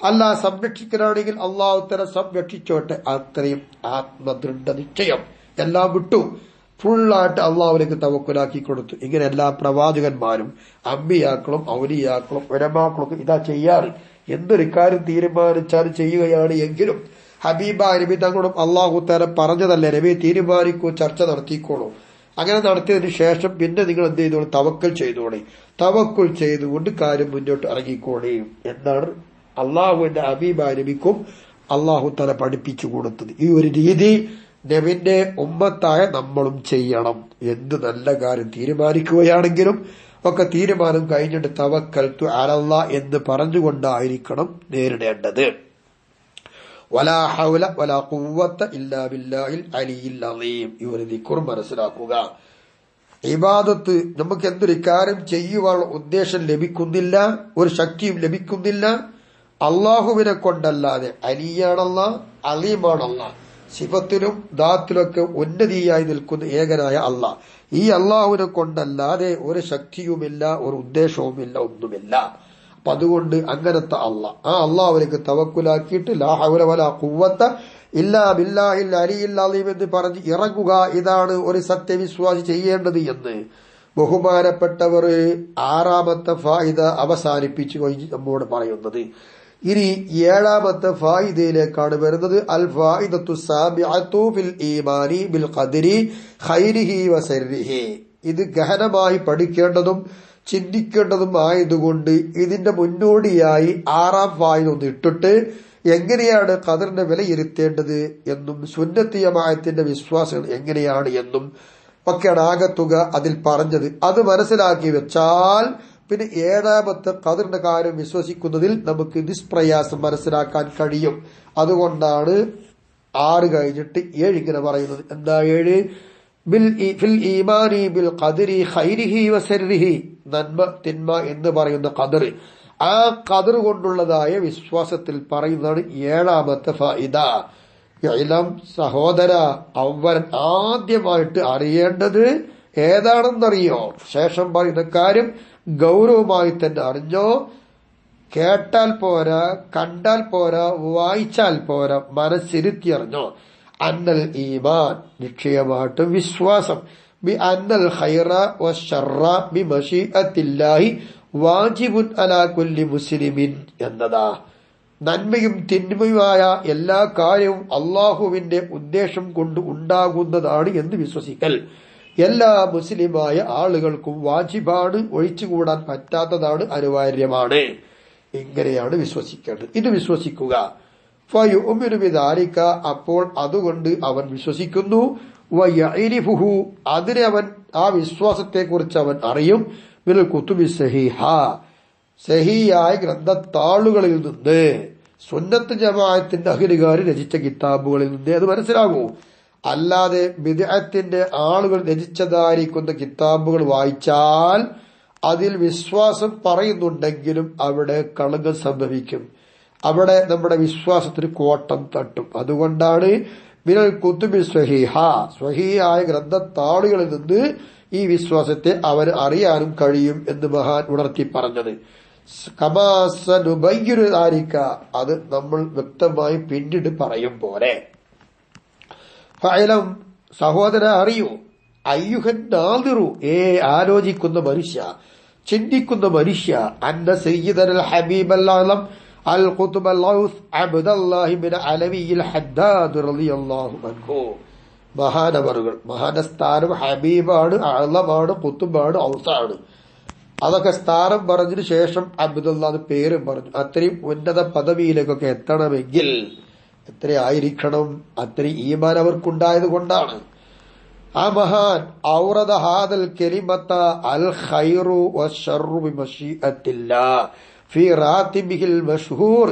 അല്ല സംരക്ഷിക്കലാണെങ്കിൽ അള്ളാഹു തആല സംരക്ഷിച്ചോട്ടെ. അത്രയും ആത്മദൃഢ നിശ്ചയം. എല്ലാം വിട്ടു ഫുള്ളായിട്ട് അള്ളാഹുവിലേക്ക് തവക്കുലാക്കി കൊടുത്തു. ഇങ്ങനെ എല്ലാ പ്രവാചകന്മാരും അമ്പിയാക്കളും ഔലിയാക്കളും ഉലമാക്കളും ഇതാ ചെയ്യാറ്. എന്തൊരു കാര്യം തീരുമാനിച്ചാലും ചെയ്യുകയാണ്. എങ്കിലും ഹബീബ നബി തങ്ങളും അള്ളാഹു തആല പറഞ്ഞതല്ലേ, നബി തീരുമാനിക്കൂ, ചർച്ച നടത്തിക്കോളൂ. അങ്ങനെ നടത്തിയതിനു ശേഷം പിന്നെ നിങ്ങൾ എന്ത് ചെയ്തോളൂ, തവക്കൽ ചെയ്തോളേ. തവക്കുൽ ചെയ്തുകൊണ്ട് കാര്യം മുന്നോട്ട് ഇറങ്ങിക്കോളേ എന്നാണ് അള്ളാഹുവിന്റെ ഹബീബ നബിക്കും അള്ളാഹു തആല പഠിപ്പിച്ചു കൊടുത്തത്. ഈ ഒരു രീതി നബിന്റെ ഉമ്മത്തായ നമ്മളും ചെയ്യണം. എന്ത് നല്ല കാര്യം തീരുമാനിക്കുകയാണെങ്കിലും ഒക്കെ തീരുമാനം കഴിഞ്ഞിട്ട് തവക്കൽതു അലല്ലാഹ് എന്ന് പറഞ്ഞുകൊണ്ടായിരിക്കണം നേരിടേണ്ടത്. വലാ ഹൗല വലാ ഖുവ്വത ഇല്ലാ ബില്ലാഹിൽ അലിയിൽ അളീം. ഈ ഒരു ദിക്ർ മനസ്സിലാക്കുക. ഇബാദത്ത് നമുക്ക് എന്തൊരു കാര്യം ചെയ്യുവാനുള്ള ഉദ്ദേശം ലഭിക്കുന്നില്ല, ഒരു ശക്തിയും ലഭിക്കുന്നില്ല അള്ളാഹുവിനെ കൊണ്ടല്ലാതെ. അലിയാണല്ലാഹ്, അലീമാണല്ലാഹ്. സിഫത്തിലും ദാത്തിലൊക്കെ ഉന്നതിയായി നിൽക്കുന്ന ഏകനായ അള്ളാഹ്. ഈ അള്ളാഹുവിനെ കൊണ്ടല്ലാതെ ഒരു ശക്തിയുമില്ല, ഒരു ഉദ്ദേശവുമില്ല, ഒന്നുമില്ല. അപ്പൊ അതുകൊണ്ട് അങ്ങനത്തെ അള്ളാഹ്, ആ അള്ളാഹുവിലേക്ക് തവക്കുലാക്കിയിട്ട് ലാ ഹൗല വലാ ഖുവ്വത ഇല്ലാ ബില്ലാഹിൽ അലിയിൽ അളീം എന്ന് പറഞ്ഞ് ഇറങ്ങുക. ഇതാണ് ഒരു സത്യവിശ്വാസി ചെയ്യേണ്ടത് എന്ന് ബഹുമാനപ്പെട്ടവർ 6ാമത്തെ ഫായിദ അവസാനിപ്പിച്ചു കഴിഞ്ഞ് നമ്മോട് പറയുന്നത്. ഇനി 7ാമത്തെ ഫായിദയിലേക്കാണ് വരുന്നത്. അൽ ഫായിദത്തു സാബിഅത്തു ഫിൽ ഈമാനി ബിൽ ഖദരി ഖൈരിഹി വശർരിഹി. ഇത് ഗഹനമായി പഠിക്കേണ്ടതും ചിന്തിക്കേണ്ടതും ആയതുകൊണ്ട് ഇതിന്റെ മുന്നോടിയായി 6ാം ഫായിദ ഒന്ന് ഇട്ടിട്ട് എങ്ങനെയാണ് ഖദറിനെ വിലയിരുത്തേണ്ടത് എന്നും സുന്നത്തി ജമാഅത്തിന്റെ വിശ്വാസങ്ങൾ എങ്ങനെയാണ് എന്നും ഒക്കെയാണ് ആകത്തുക അതിൽ പറഞ്ഞത്. അത് മനസ്സിലാക്കി വെച്ചാൽ പിന്നെ 7ാമത്തെ ഖദറിന്റെ കാര്യം വിശ്വസിക്കുന്നതിൽ നമുക്ക് നിഷ്പ്രയാസം മനസ്സിലാക്കാൻ കഴിയും. അതുകൊണ്ടാണ് 6 കഴിഞ്ഞിട്ട് 7 ഇങ്ങനെ പറയുന്നത്. എന്താ 7? ഫിൽ ഈമാനി ബിൽ ഖദരി ഖൈരിഹി വശർരിഹി. നന്മ തിന്മ എന്ന് പറയുന്ന ഖദർ, ആ ഖദർ കൊണ്ടുള്ളതായ വിശ്വാസത്തിൽ പറയുന്നതാണ് 7ാമത്തെ ഫായിദ. ഇലം സഹോദര, അവൻ ആദ്യമായിട്ട് അറിയേണ്ടത് ഏതാണെന്നറിയോ? ശേഷം പറയുന്ന കാര്യം ഗൗരവമായി തന്നെ അറിഞ്ഞോ. കേട്ടാൽ പോരാ, കണ്ടാൽ പോരാ, വായിച്ചാൽ പോരാ, മനസ്സിരുത്തി അറിഞ്ഞോ. അന്നൽ ഈമാൻ, നിശ്ചയമായിട്ടും വിശ്വാസം, ബി അന്നൽ ഖൈറ വശർറ ബി മശീഅത്തില്ലാഹി വാജിബുൻ അലാ കുല്ലി മുസ്ലിമിൻ എന്നതാ. നന്മയും തിന്മയുമായ എല്ലാ കാര്യവും അള്ളാഹുവിന്റെ ഉദ്ദേശം കൊണ്ട് ഉണ്ടാകുന്നതാണ് എന്ന് വിശ്വസിക്കൽ എല്ലാ മുസ്ലിമായ ആളുകൾക്കും വാജിബാണ്, ഒഴിച്ചുകൂടാൻ പറ്റാത്തതാണ്, അനിവാര്യമാണ്. ഇങ്ങനെയാണ് വിശ്വസിക്കേണ്ടത്. ഇത് വിശ്വസിക്കുക. ഫയുമിനു ബിദാലിക, അപ്പോൾ അതുകൊണ്ട് അവൻ വിശ്വസിക്കുന്നു. വയഇരിഫുഹു അതിനെ അവൻ ആ വിശ്വാസത്തെക്കുറിച്ച് അവൻ അറിയും മിനൽ കുതുബി സഹീഹ സഹീഹായ ഗ്രന്ഥത്താളുകളിൽ നിന്ന് സുന്നത്ത് ജമാഅത്തിന്റെ അഹ്ലുകാർ രചിച്ച കിതാബുകളിൽ നിന്ന് അത് മനസ്സിലാകൂ. അല്ലാതെ ബിദ്അത്തിന്റെ ആളുകൾ രചിച്ചതായിരിക്കുന്ന കിതാബുകൾ വായിച്ചാൽ അതിൽ വിശ്വാസം പറയുന്നുണ്ടെങ്കിലും അവിടെ കളങ്കം സംഭവിക്കും, അവിടെ നമ്മുടെ വിശ്വാസത്തിന് കോട്ടം തട്ടും. അതുകൊണ്ടാണ് മിനൽ കുതുബി സ്വഹീഹ സ്വഹീഹായ ഗ്രന്ഥത്താളുകളിൽ നിന്ന് ഈ വിശ്വാസത്തെ അവന് അറിയാനും കഴിയും എന്ന് മഹാൻ ഉണർത്തി പറഞ്ഞത്. കമാസനുബയ്യുനാരിക്ക അത് നമ്മൾ വ്യക്തമായി പിന്നീട് പറയും പോലെ. ഫഅലം സഹോദര അറിയൂ, അയ്യുഹൻ നാദിറു ആലോചിക്കുന്ന മനുഷ്യ, ചിന്തിക്കുന്ന മനുഷ്യ, അന്ന സയ്യിദൽ ഹബീബൽ അഅ്ലം അൽ ഖുത്ബൽ ഔസ് അബ്ദുല്ലാഹി ബിൻ അലവിയിൽ ഹദ്ദാദ് റളിയല്ലാഹു അൻഹു മഹാനവറുകൾ. മഹാന്റെ സ്ഥാനം ഹബീബാണ്, അഅ്ലമാണ്, ഖുത്ബാണ്, ഔസാണ്. അതൊക്കെ സ്ഥാനം പറഞ്ഞതിന് ശേഷം അബ്ദുല്ലാ പേരും പറഞ്ഞു. അത്രയും ഉന്നത പദവിയിലേക്കൊക്കെ എത്തണമെങ്കിൽ എത്രയായിരിക്കണം? അത്രയും ഈമാൻ അവർക്കുണ്ടായത് കൊണ്ടാണ്. ആ മഹാൻ ഔറദ ഹാദൽ കലിമത അൽ ഖൈറു വശർറു ബിമശീഅത്തില്ലാഹ് ഫീ റാത്തിബിഹിൽ മഷ്ഹൂർ.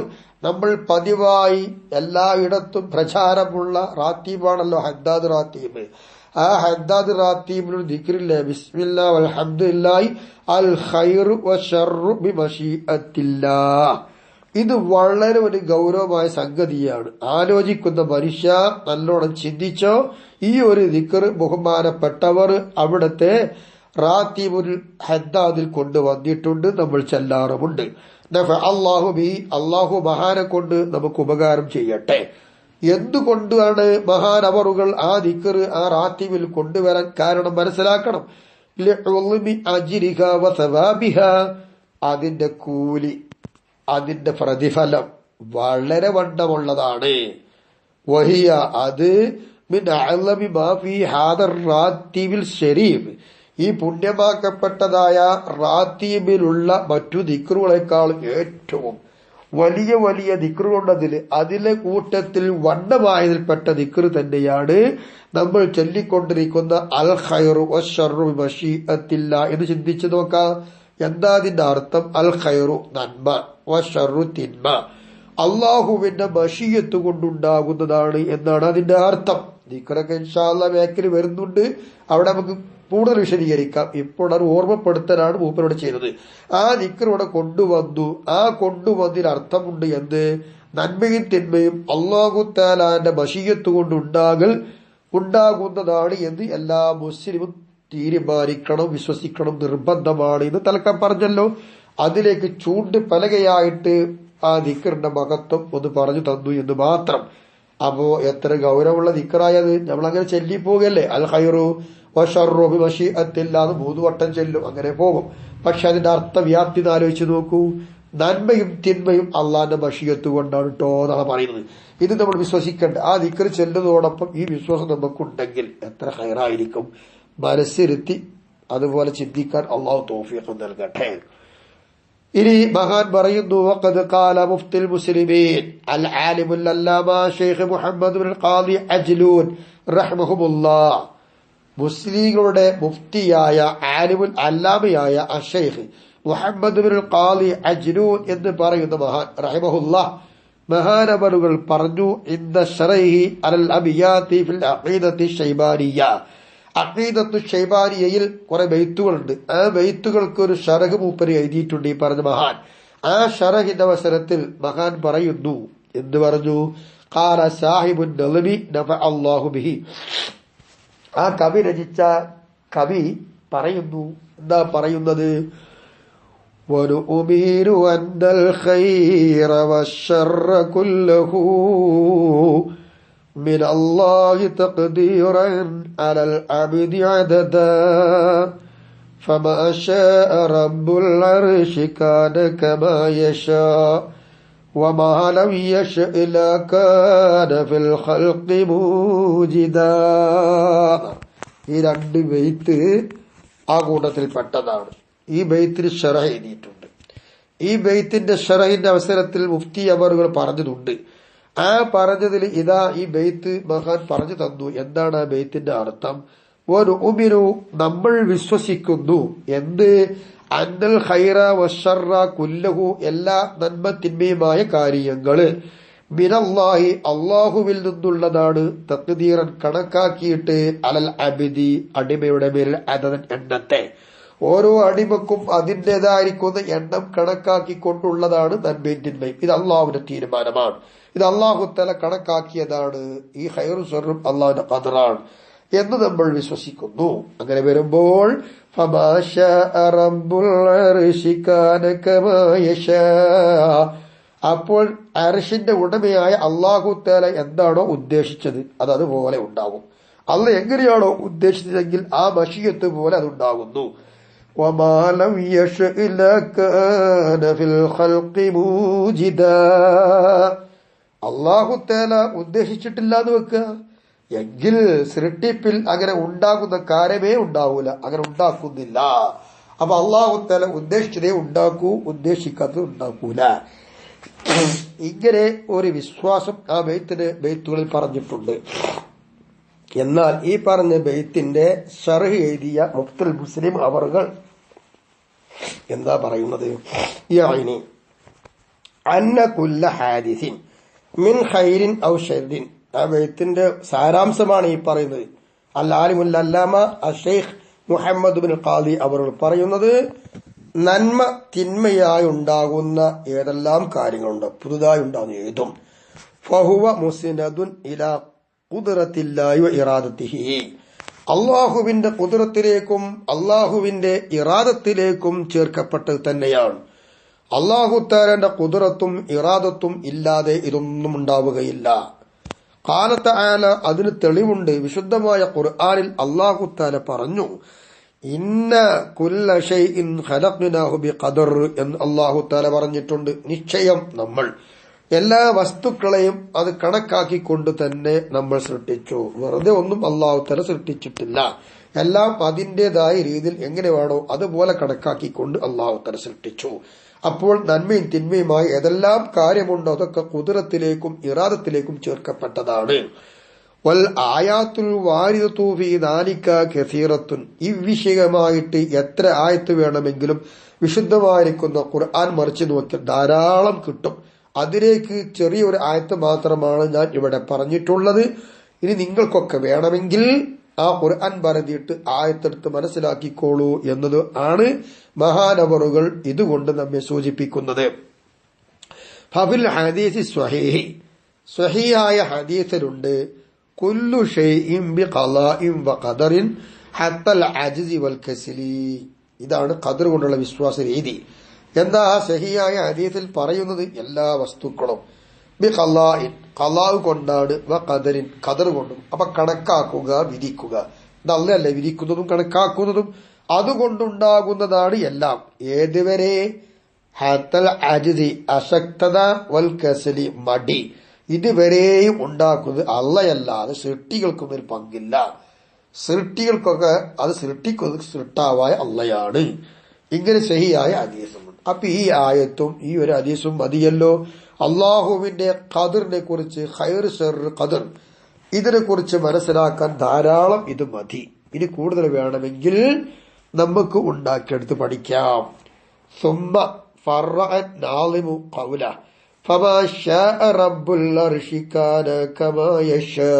നമ്മൾ പതിവായി എല്ലായിടത്തും പ്രചാരമുള്ള റാത്തീബാണല്ലോ ഹദ്ദാദ് റാത്തീബ്. ആ ഹദ്ദാദ് റാത്തീബിനൊരു ദിക്റില്ലേ, ബിസ്മില്ലാഹി വൽഹംദുലില്ലാഹി അൽ ഖൈറു വശർറു ബിമശീഅത്തില്ലാഹ്. ഇത് വളരെ ഒരു ഗൗരവമായ സംഗതിയാണ്. ആലോചിക്കുന്ന മനുഷ്യ നല്ലോണം ചിന്തിച്ചോ. ഈ ഒരു ദിക്ർ ബഹുമാനപ്പെട്ടവർ അവിടത്തെ റാത്തീബുൽ ഹദ്ദാദിൽ കൊണ്ടുവന്നിട്ടുണ്ട്, നമ്മൾ ചെല്ലാറുമുണ്ട്. അള്ളാഹു മഹാനെ കൊണ്ട് നമുക്ക് ഉപകാരം ചെയ്യട്ടെ. എന്തുകൊണ്ടാണ് മഹാനവറുകൾ ആ ദിക്ർ ആ റാത്തീബിൽ കൊണ്ടുവരാൻ കാരണം മനസ്സിലാക്കണം. അതിന്റെ കൂലി, അതിന്റെ പ്രതിഫലം വളരെ വണ്ണമുള്ളതാണ്. വഹിയ അത് മിൻ അഅ്ലമി മാ ഫീ ഹാദർ റാത്തീബിൽ ശരീഫ്. ഈ പുണ്യമാക്കപ്പെട്ടതായ റാത്തീബിലുള്ള മറ്റു ദിക്റുകളെക്കാൾ ഏറ്റവും വലിയ വലിയ ദിക്റുകളുണ്ടതിൽ. അതിലെ കൂട്ടത്തിൽ വണ്ണമായതിൽപ്പെട്ട ദിക്ർ തന്നെയാണ് നമ്മൾ ചൊല്ലിക്കൊണ്ടിരിക്കുന്ന അൽ ഖൈറു വശർറു ബിമശീഅത്തില്ലാഹ് എന്ന് ചിന്തിച്ചു നോക്കാം. എന്താ അതിന്റെ അർത്ഥം? അൽ ഖൈറു നന്മ, വശർറു തിന്മ അള്ളാഹുവിന്റെ മശീയത്ത് കൊണ്ടുണ്ടാകുന്നതാണ് എന്നാണ് അതിന്റെ അർത്ഥം. ദിക്റൊക്കെ ഇൻഷാ അല്ലാഹ് ബാക്കിൽ വരുന്നുണ്ട്, അവിടെ നമുക്ക് കൂടുതൽ വിശദീകരിക്കാം. ഇപ്പോൾ അത് ഓർമ്മപ്പെടുത്തലാണ് മൂപ്പരോട് ചെയ്തത്. ആ ദിക്ർ ഇവിടെ കൊണ്ടുവന്നു. ആ കൊണ്ടുവന്നതിൽ അർത്ഥമുണ്ട്. എന്ത്? നന്മയും തിന്മയും അല്ലാഹു തആലാന്റെ മശീയത്ത് കൊണ്ട് ഉണ്ടാകുന്നതാണ് എന്ന് എല്ലാ മുസ്ലിമും തീരുമാനിക്കണം, വിശ്വസിക്കണം, നിർബന്ധമാണ് എന്ന് തലക്കം പറഞ്ഞല്ലോ. അതിലേക്ക് ചൂണ്ട് പലകയായിട്ട് ആ ദിക്റിന്റെ മഹത്വം ഒന്ന് പറഞ്ഞു തന്നു എന്ന് മാത്രം. അപ്പോ എത്ര ഗൗരവമുള്ള ദിക്റായത്. നമ്മളങ്ങനെ ചെല്ലിപ്പോകല്ലേ, അൽ ഖൈറു വശർറു ബിമശീഅത്തില്ലാഹ് 3 വട്ടം ചെല്ലും, അങ്ങനെ പോകും. പക്ഷെ അതിന്റെ അർത്ഥവ്യാപ്തി ആലോചിച്ച് നോക്കൂ. നന്മയും തിന്മയും അള്ളാന്റെ മശീയത്ത് കൊണ്ടാണ് കേട്ടോ എന്നാണ് പറയുന്നത്. ഇത് നമ്മൾ വിശ്വസിക്കേണ്ട. ആ ദിക്ർ ചെല്ലുന്നതോടൊപ്പം ഈ വിശ്വാസം നമുക്കുണ്ടെങ്കിൽ എത്ര ഖൈറായിരിക്കും. മനസ്സിരുത്തി അതുപോലെ ചിന്തിക്കാൻ അള്ളാഹു തൗഫീഖ് നൽകട്ടെ. ഇനി മഹാൻ പറയുന്നു, വഖദ് ഖാല മുഫ്തിൽ മുസ്ലിമീൻ അൽ ആലിമുൽ അല്ലാമ ശൈഖ് മുഹമ്മദ് ബിൻ ഖാദി അജ്ലൂൻ റഹ്മഹുല്ലാഹ്. മുസ്ലിങ്ങളുടെ മുഫ്തിയായ ആലിമുൽ അല്ലാമയായ അശൈഖ് മുഹമ്മദ് ബിൻ ഖാദി അജ്ലൂൻ എന്ന് പറയുന്ന മഹാൻ റഹിമഹുല്ലാഹ് മഹാനവറുകൾ പറഞ്ഞു, ഇന്ന ശറൈഹി അലൽ അബിയാതി ഫിൽ അഖീദത്തി ശൈബാനിയ്യ. അഖീദത്തു ശൈബാനിയയിൽ കുറെ ബൈത്തുകളുണ്ട്. ആ ബൈത്തുകൾക്ക് ഒരു ഷറഹ് മൂപ്പര് എഴുതിയിട്ടുണ്ട് ഈ പറഞ്ഞ മഹാൻ. ആ ഷറഹിന്റെ അവസരത്തിൽ മഹാൻ പറയുന്നു, എന്ത് പറഞ്ഞു? ഖാല സാഹിബുൻ നളബി നഫഅ അല്ലാഹു ബിഹി. ആ കവി രചിച്ച കവി പറയുന്നു, എന്താ പറയുന്നത്? വനുഉമീരു അന്നൽ ഖൈറ വശർറ കുല്ലഹു من الله تقديرا على العبد عددا فما شاء رب العرش كان كما يشاء وما لم يشأ لا كان في الخلق موجدا. ഈ 2 ബൈത്ത് ആ കൂട്ടത്തിൽപ്പെട്ടതാണ്. ഈ ബൈത്തിന് ശറഹ് എഴുതിയിട്ടുണ്ട്. ഈ ബൈത്തിന്റെ ശറഹിന്റെ അവസരത്തിൽ മുഫ്തി അവറുകൾ പറഞ്ഞതുണ്ട്, ആ പറഞ്ഞതിൽ ഇതാ ഈ ബെയ്ത്ത് മഹാൻ പറഞ്ഞു തന്നു. എന്താണ് ആ ബെയ്ത്തിന്റെ അർത്ഥം? ഒരു ഉമിനു, നമ്മൾ വിശ്വസിക്കുന്നു. എന്ത്? അന്നൽ ഖൈറ വശർറ കുല്ലഹു, എല്ലാ നന്മ തിന്മയുമായ കാര്യങ്ങള് മിനല്ലാഹി, അള്ളാഹുവിൽ നിന്നുള്ളതാണ്. തഖ്ദീറൻ, കണക്കാക്കിയിട്ട്, അലൽ അബിദി, അടിമയുടെ മേൽ, അതൻ, എണ്ണത്തെ. ഓരോ അടിമക്കും അതിൻ്റെതായിരിക്കുന്ന എണ്ണം കണക്കാക്കിക്കൊണ്ടുള്ളതാണ് നന്മയും തിന്മയും. ഇത് അള്ളാഹുവിന്റെ തീരുമാനമാണ്. ഇത് അള്ളാഹു തആല കണക്കാക്കിയതാണ്. ഈ ഖൈറും ശർറും അള്ളാഹുവിന്റെ ഖദറാണ് എന്ന് നമ്മൾ വിശ്വസിക്കുന്നു. അങ്ങനെ വരുമ്പോൾ ഫമാ ശാഅ റബ്ബുൽ അർശി കാന കമാ യശാ, അപ്പോൾ അർശിന്റെ ഉടമയായ അള്ളാഹു തആല എന്താണോ ഉദ്ദേശിച്ചത് അത് അതുപോലെ ഉണ്ടാകും. അള്ളാഹ് എങ്ങനെയാണോ ഉദ്ദേശിച്ചതെങ്കിൽ ആ മശിയത്ത് പോലെ അതുണ്ടാകുന്നു. വമാ ലം യശഅ ലകാന ഫിൽ ഖൽഖി മൂജിദാ, അള്ളാഹു തആല ഉദ്ദേശിച്ചിട്ടില്ല എന്ന് വെക്കുക എങ്കിൽ സൃഷ്ടിപ്പിൽ അങ്ങനെ ഉണ്ടാകുന്ന കാര്യമേ ഉണ്ടാവൂല, അങ്ങനെ ഉണ്ടാക്കുന്നില്ല. അപ്പൊ അള്ളാഹു തആല ഉദ്ദേശിച്ചതേ ഉണ്ടാക്കൂ, ഉദ്ദേശിക്കാത്തത് ഉണ്ടാക്കൂല. ഇങ്ങനെ ഒരു വിശ്വാസം ആ ബെയ്ത്തുകളിൽ പറഞ്ഞിട്ടുണ്ട്. എന്നാൽ ഈ പറഞ്ഞ ബെയ്ത്തിന്റെ ശർഹ് എഴുതിയ മുഫ്തുൽ മുസ്ലിം അവറുകൾ എന്താ പറയുന്നത്? യഅനി അന്ന കുല്ല ഹാദിസിൻ മിൻ ഖൈരിൻ ഔ ശർരിൻ, ആ ബെയ്ത്തിന്റെ സാരാംശമാണ് ഈ പറയുന്നത്. അൽ ആലിമുൽ അല്ലാമ അഷൈഖ് മുഹമ്മദ് ബിൻ ഖാദി അവർ പറയുന്നത്, നന്മ തിന്മയായി ഉണ്ടാകുന്ന ഏതെല്ലാം കാര്യങ്ങളുണ്ട്, പുതുതായി ഉണ്ടാകുന്ന ഏതും, ഫഹുവ മുസ്നദുൻ ഇലാ ഖുദ്റത്തില്ലാഹി വ ഇറാദത്തിഹി, അള്ളാഹുവിന്റെ ഖുദ്റത്തിലേക്കും അള്ളാഹുവിന്റെ ഇറാദത്തിലേക്കും ചേർക്കപ്പെട്ടത് തന്നെയാണ്. അള്ളാഹു തആലയുടെ ഖുദ്റത്തും ഇറാദത്തും ഇല്ലാതെ ഇതൊന്നും ഉണ്ടാവുകയില്ല. ഖാല തആല, അതിന് തെളിവുണ്ട്. വിശുദ്ധമായ ഖുർആനിൽ അള്ളാഹു തആല പറഞ്ഞു, ഇന്ന കുല്ല ഷൈഇൻ ഖലഖ്നാഹു ബിഖദർ എന്ന് അള്ളാഹു തആല പറഞ്ഞിട്ടുണ്ട്. നിശ്ചയം നമ്മൾ എല്ലാ വസ്തുക്കളെയും അത് കണക്കാക്കിക്കൊണ്ട് തന്നെ നമ്മൾ സൃഷ്ടിച്ചു. വെറുതെ ഒന്നും അള്ളാഹു തആല സൃഷ്ടിച്ചിട്ടില്ല. എല്ലാം അതിന്റേതായ രീതിയിൽ എങ്ങനെ വേണോ അതുപോലെ കണക്കാക്കിക്കൊണ്ട് അള്ളാഹു തആല സൃഷ്ടിച്ചു. അപ്പോൾ നന്മയും തിന്മയുമായി ഏതെല്ലാം കാര്യമുണ്ടോ അതൊക്കെ ഖുദ്റത്തിലേക്കും ഇറാദത്തിലേക്കും ചേർക്കപ്പെട്ടതാണ്. വൽ ആയാത്തുൽ വാരിദതു ഫീ ദാലിക കസീറത്തുൻ, ഈ വിഷയമായിട്ട് എത്ര ആയത്ത് വേണമെങ്കിലും വിശുദ്ധമായിരിക്കുന്ന ഖുർആൻ മറിച്ച് നോക്കിയാൽ ധാരാളം കിട്ടും. അതിലേക്ക് ചെറിയൊരു ആയത്ത് മാത്രമാണ് ഞാൻ ഇവിടെ പറഞ്ഞിട്ടുള്ളത്. ഇനി നിങ്ങൾക്കൊക്കെ വേണമെങ്കിൽ ആ ഖുർആൻ പറഞ്ഞിട്ട് ആയത്തെടുത്ത് മനസ്സിലാക്കിക്കോളൂ എന്നത് ആണ് മഹാനവറുകൾ ഇതുകൊണ്ട് നമ്മെ സൂചിപ്പിക്കുന്നത്. ഫഫിൽ ഹദീസ് സ്വഹീഹ്, സ്വഹീഹായ ഹദീസിലുണ്ട്, കുല്ലു ഷൈഇൻ ബിഖളാഇൻ വഖദറിൻ ഹത്തൽ അജ്സി വൽ കസ്ലി, ഇതാണ് ഖദർ കൊണ്ടുള്ള വിശ്വാസ രീതി. എന്താ സഹിയായ ഹദീസിൽ പറയുന്നത്? എല്ലാ വസ്തുക്കളും ബിഖളാഇൻ, ഖളാ കൊണ്ടാണ്, വഖദറിൻ, ഖദർ കൊണ്ടും. അപ്പൊ കണക്കാക്കുക, വിധിക്കുക. ഇത് അല്ലാഹല്ലേ വിധിക്കുന്നതും കണക്കാക്കുന്നതും, അതുകൊണ്ടുണ്ടാകുന്നതാണ് എല്ലാം. ഏതുവരെ? ഹത്തൽ അജ്സി, അശക്തത, വൽ കസ്ലി, മടി, ഇതുവരെയും ഉണ്ടാക്കുന്നത് അള്ളയല്ലാതെ സൃഷ്ടികൾക്കൊന്നും ഒരു പങ്കില്ല. സൃഷ്ടികൾക്കൊക്കെ അത് സൃഷ്ടിക്കുന്നത് സൃഷ്ടാവായ അള്ളയാണ്. ഇങ്ങനെ സഹിയായ ഹദീസുമുണ്ട്. അപ്പൊ ഈ ആയത്തും ഈ ഒരു ഹദീസും മതിയല്ലോ അള്ളാഹുവിന്റെ ഖദറിനെ കുറിച്ച്, ഖൈർ ശർ ഖദർ, ഇതിനെ കുറിച്ച് മനസ്സിലാക്കാൻ ധാരാളം ഇത് മതി. ഇനി കൂടുതൽ വേണമെങ്കിൽ നമുക്ക് ഉണ്ടാക്കിയെടുത്ത് പഠിക്കാം. സുമ്മ ഫറഅ നാളിമു ഖൗല ഫമാ ശാഅ റബ്ബുൽ അർശി കാന കമാ യശാ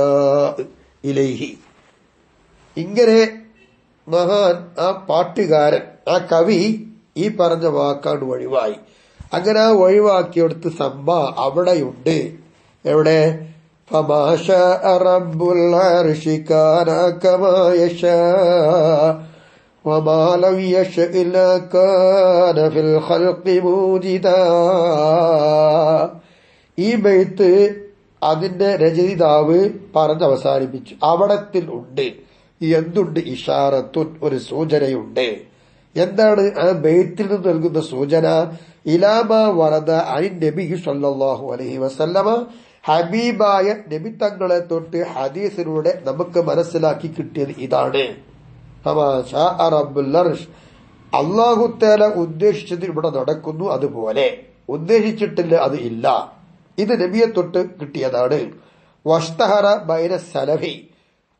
ഇലൈഹി. ഇങ്ങനെ മഹാൻ ആ പാട്ടുകാരൻ, ആ കവി ഈ പറഞ്ഞ വാക്കാണ് ഒഴിവായി. അങ്ങനെ ആ ഒഴിവാക്കിയെടുത്ത് സമ്മ അവിടെയുണ്ട്. എവിടെ? ഫമാ ശാഅ റബ്ബുൽ അർശി കാന കമാ യശാ വമാ ലം യശഅ ലകാന ഫിൽ ഖൽഖി മൂജിദാ. ഈ ബൈത്ത് അതിന്റെ രചയിതാവ് പറഞ്ഞ് അവസാനിപ്പിച്ചു. അവിടത്തിൽ ഉണ്ട് എന്തുണ്ട്? ഇഷാറത്തുൻ, ഒരു സൂചനയുണ്ട്. എന്താണ് ആ ബൈത്തിൽ നിന്ന് നൽകുന്ന സൂചന? ഇലാമ വറദ അൻ നബി സല്ലല്ലാഹു അലൈഹി വസല്ലമ, ഹബീബായ നബി തങ്ങളെ തൊട്ട് ഹദീസിലൂടെ നമുക്ക് മനസ്സിലാക്കി കിട്ടിയത് ഇതാണ്. അല്ലാഹു തആല ഉദ്ദേശിച്ചത് ഇവിടെ നടക്കുന്നു, അതുപോലെ ഉദ്ദേശിച്ചിട്ടില്ല അത് ഇല്ല ഇത് നബിയെ തൊട്ട് കിട്ടിയതാണ്. വഷ്തഹറ ബൈന സലഫി,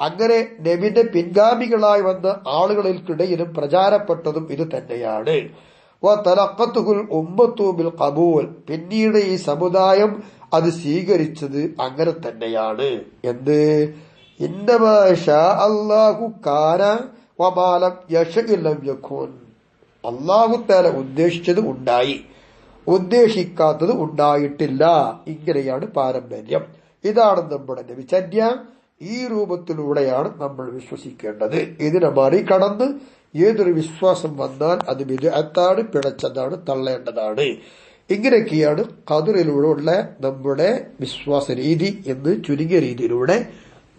അങ്ങനെ നബിന്റെ പിൻഗാമികളായി വന്ന ആളുകൾക്കിടയിലും പ്രചാരപ്പെട്ടതും ഇത് തന്നെയാണ്. വതലഖത്തുൽ ഉമ്മത്തു ബിൽ ഖബൂൽ, പിന്നീട് ഈ സമുദായം അത് സ്വീകരിച്ചത് അങ്ങനെ തന്നെയാണ്. എന്ത്? ഇന്നമാ ശാ അല്ലാഹു കാന വമാ ലം യശഇ ലം യകുൻ. അല്ലാഹു തആല ഉദ്ദേശിച്ചത് ഉണ്ടായി, ഉദ്ദേശിക്കാത്തത് ഉണ്ടായിട്ടില്ല. ഇങ്ങനെയാണ് പാരമ്പര്യം. ഇതാണ് നമ്മുടെ നബിചര്യ. ഈ രൂപത്തിലൂടെയാണ് നമ്മൾ വിശ്വസിക്കേണ്ടത്. ഇതിനെ മറികടന്ന് ഏതൊരു വിശ്വാസം വന്നാൽ അത് ബിദ്അത്താണ്, പിഴച്ചതാണ്, തള്ളേണ്ടതാണ്. ഇങ്ങനെയൊക്കെയാണ് ഖദറിലൂടെയുള്ള നമ്മുടെ വിശ്വാസ രീതി എന്ന് ചുരുങ്ങിയ രീതിയിലൂടെ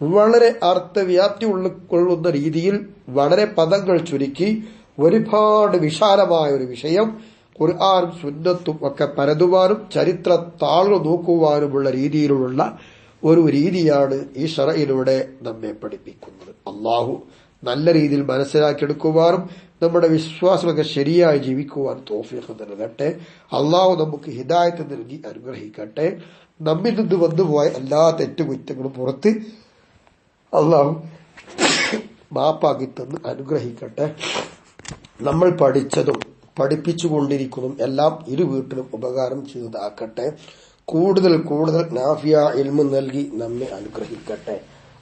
വളരെ അർത്ഥവ്യാപ്തി ഉൾക്കൊള്ളുന്ന രീതിയിൽ വളരെ പദങ്ങൾ ചുരുക്കി ഒരുപാട് വിശാലമായ ഒരു വിഷയം ഖുർആനും സുന്നത്തും ഒക്കെ പരതുവാനും ചരിത്ര താളുകൾ നോക്കുവാനുമുള്ള രീതിയിലുള്ള ഒരു രീതിയാണ് ഈ ശറഇലൂടെ നമ്മെ പഠിപ്പിക്കുന്നത്. അള്ളാഹു നല്ല രീതിയിൽ മനസ്സിലാക്കിയെടുക്കുവാനും നമ്മുടെ വിശ്വാസമൊക്കെ ശരിയായി ജീവിക്കുവാൻ തൗഫീഖ് നൽകട്ടെ. അള്ളാഹു നമുക്ക് ഹിദായത്ത് നൽകി അനുഗ്രഹിക്കട്ടെ. നമ്മിൽ നിന്ന് വന്നുപോയ എല്ലാ തെറ്റുകുറ്റങ്ങളും പുറത്ത് അള്ളാഹു മാപ്പാക്കി തന്ന് അനുഗ്രഹിക്കട്ടെ. നമ്മൾ പഠിച്ചതും പഠിപ്പിച്ചുകൊണ്ടിരിക്കുന്നതും എല്ലാം ഇരു വീട്ടിലും ഉപകാരം ചെയ്തതാക്കട്ടെ. കൂടുതൽ കൂടുതൽ നാഫിയ ഇൽമ് നൽകി നമ്മെ അനുഗ്രഹിക്കട്ടെ.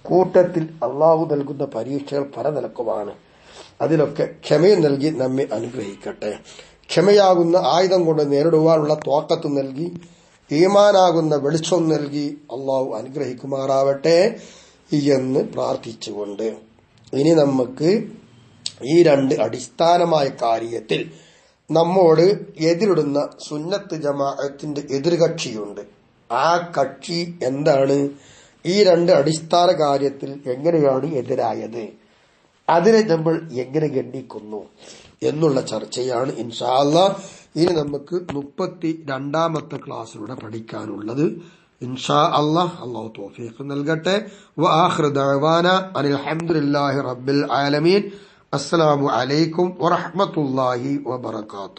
കൂട്ടത്തിൽ അള്ളാഹു നൽകുന്ന പരീക്ഷകൾ പല നിലക്കുമാണ്. അതിലൊക്കെ ക്ഷമയും നൽകി നമ്മെ അനുഗ്രഹിക്കട്ടെ. ക്ഷമയാകുന്ന ആയുധം കൊണ്ട് നേരിടുവാനുള്ള ത്വാഖത്ത് നൽകി ഈമാനാകുന്ന വെളിച്ചം നൽകി അള്ളാഹു അനുഗ്രഹിക്കുമാറാവട്ടെ എന്ന് പ്രാർത്ഥിച്ചുകൊണ്ട് ഇനി നമുക്ക് ഈ രണ്ട് അടിസ്ഥാനമായ കാര്യത്തിൽ നമ്മോട് എതിരിടുന്ന സുന്നത്ത് ജമാഅത്തിന്റെ എതിർകക്ഷിയുണ്ട്. ആ കക്ഷി എന്താണ്? ഈ രണ്ട് അടിസ്ഥാന കാര്യത്തിൽ എങ്ങനെയാണ് എതിരായത്, അതിനെ നമ്മൾ എങ്ങനെ ഗണ്ണിക്കുന്നു എന്നുള്ള ചർച്ചയാണ് ഇൻഷാ അല്ലാഹ് ഇനി നമുക്ക് 32ാമത്തെ ക്ലാസ്സിലൂടെ പഠിക്കാനുള്ളത്. ഇൻഷാ അല്ലാഹ് അല്ലാഹു തൗഫീഖ് നൽകട്ടെ. വആഖിറു ദഅവാനാ അനിൽ ഹംദുലില്ലാഹി റബ്ബിൽ ആലമീൻ. അസ്സലാമു അലൈക്കും വറഹ്മത്തുള്ളാഹി വബറകാതുഹു.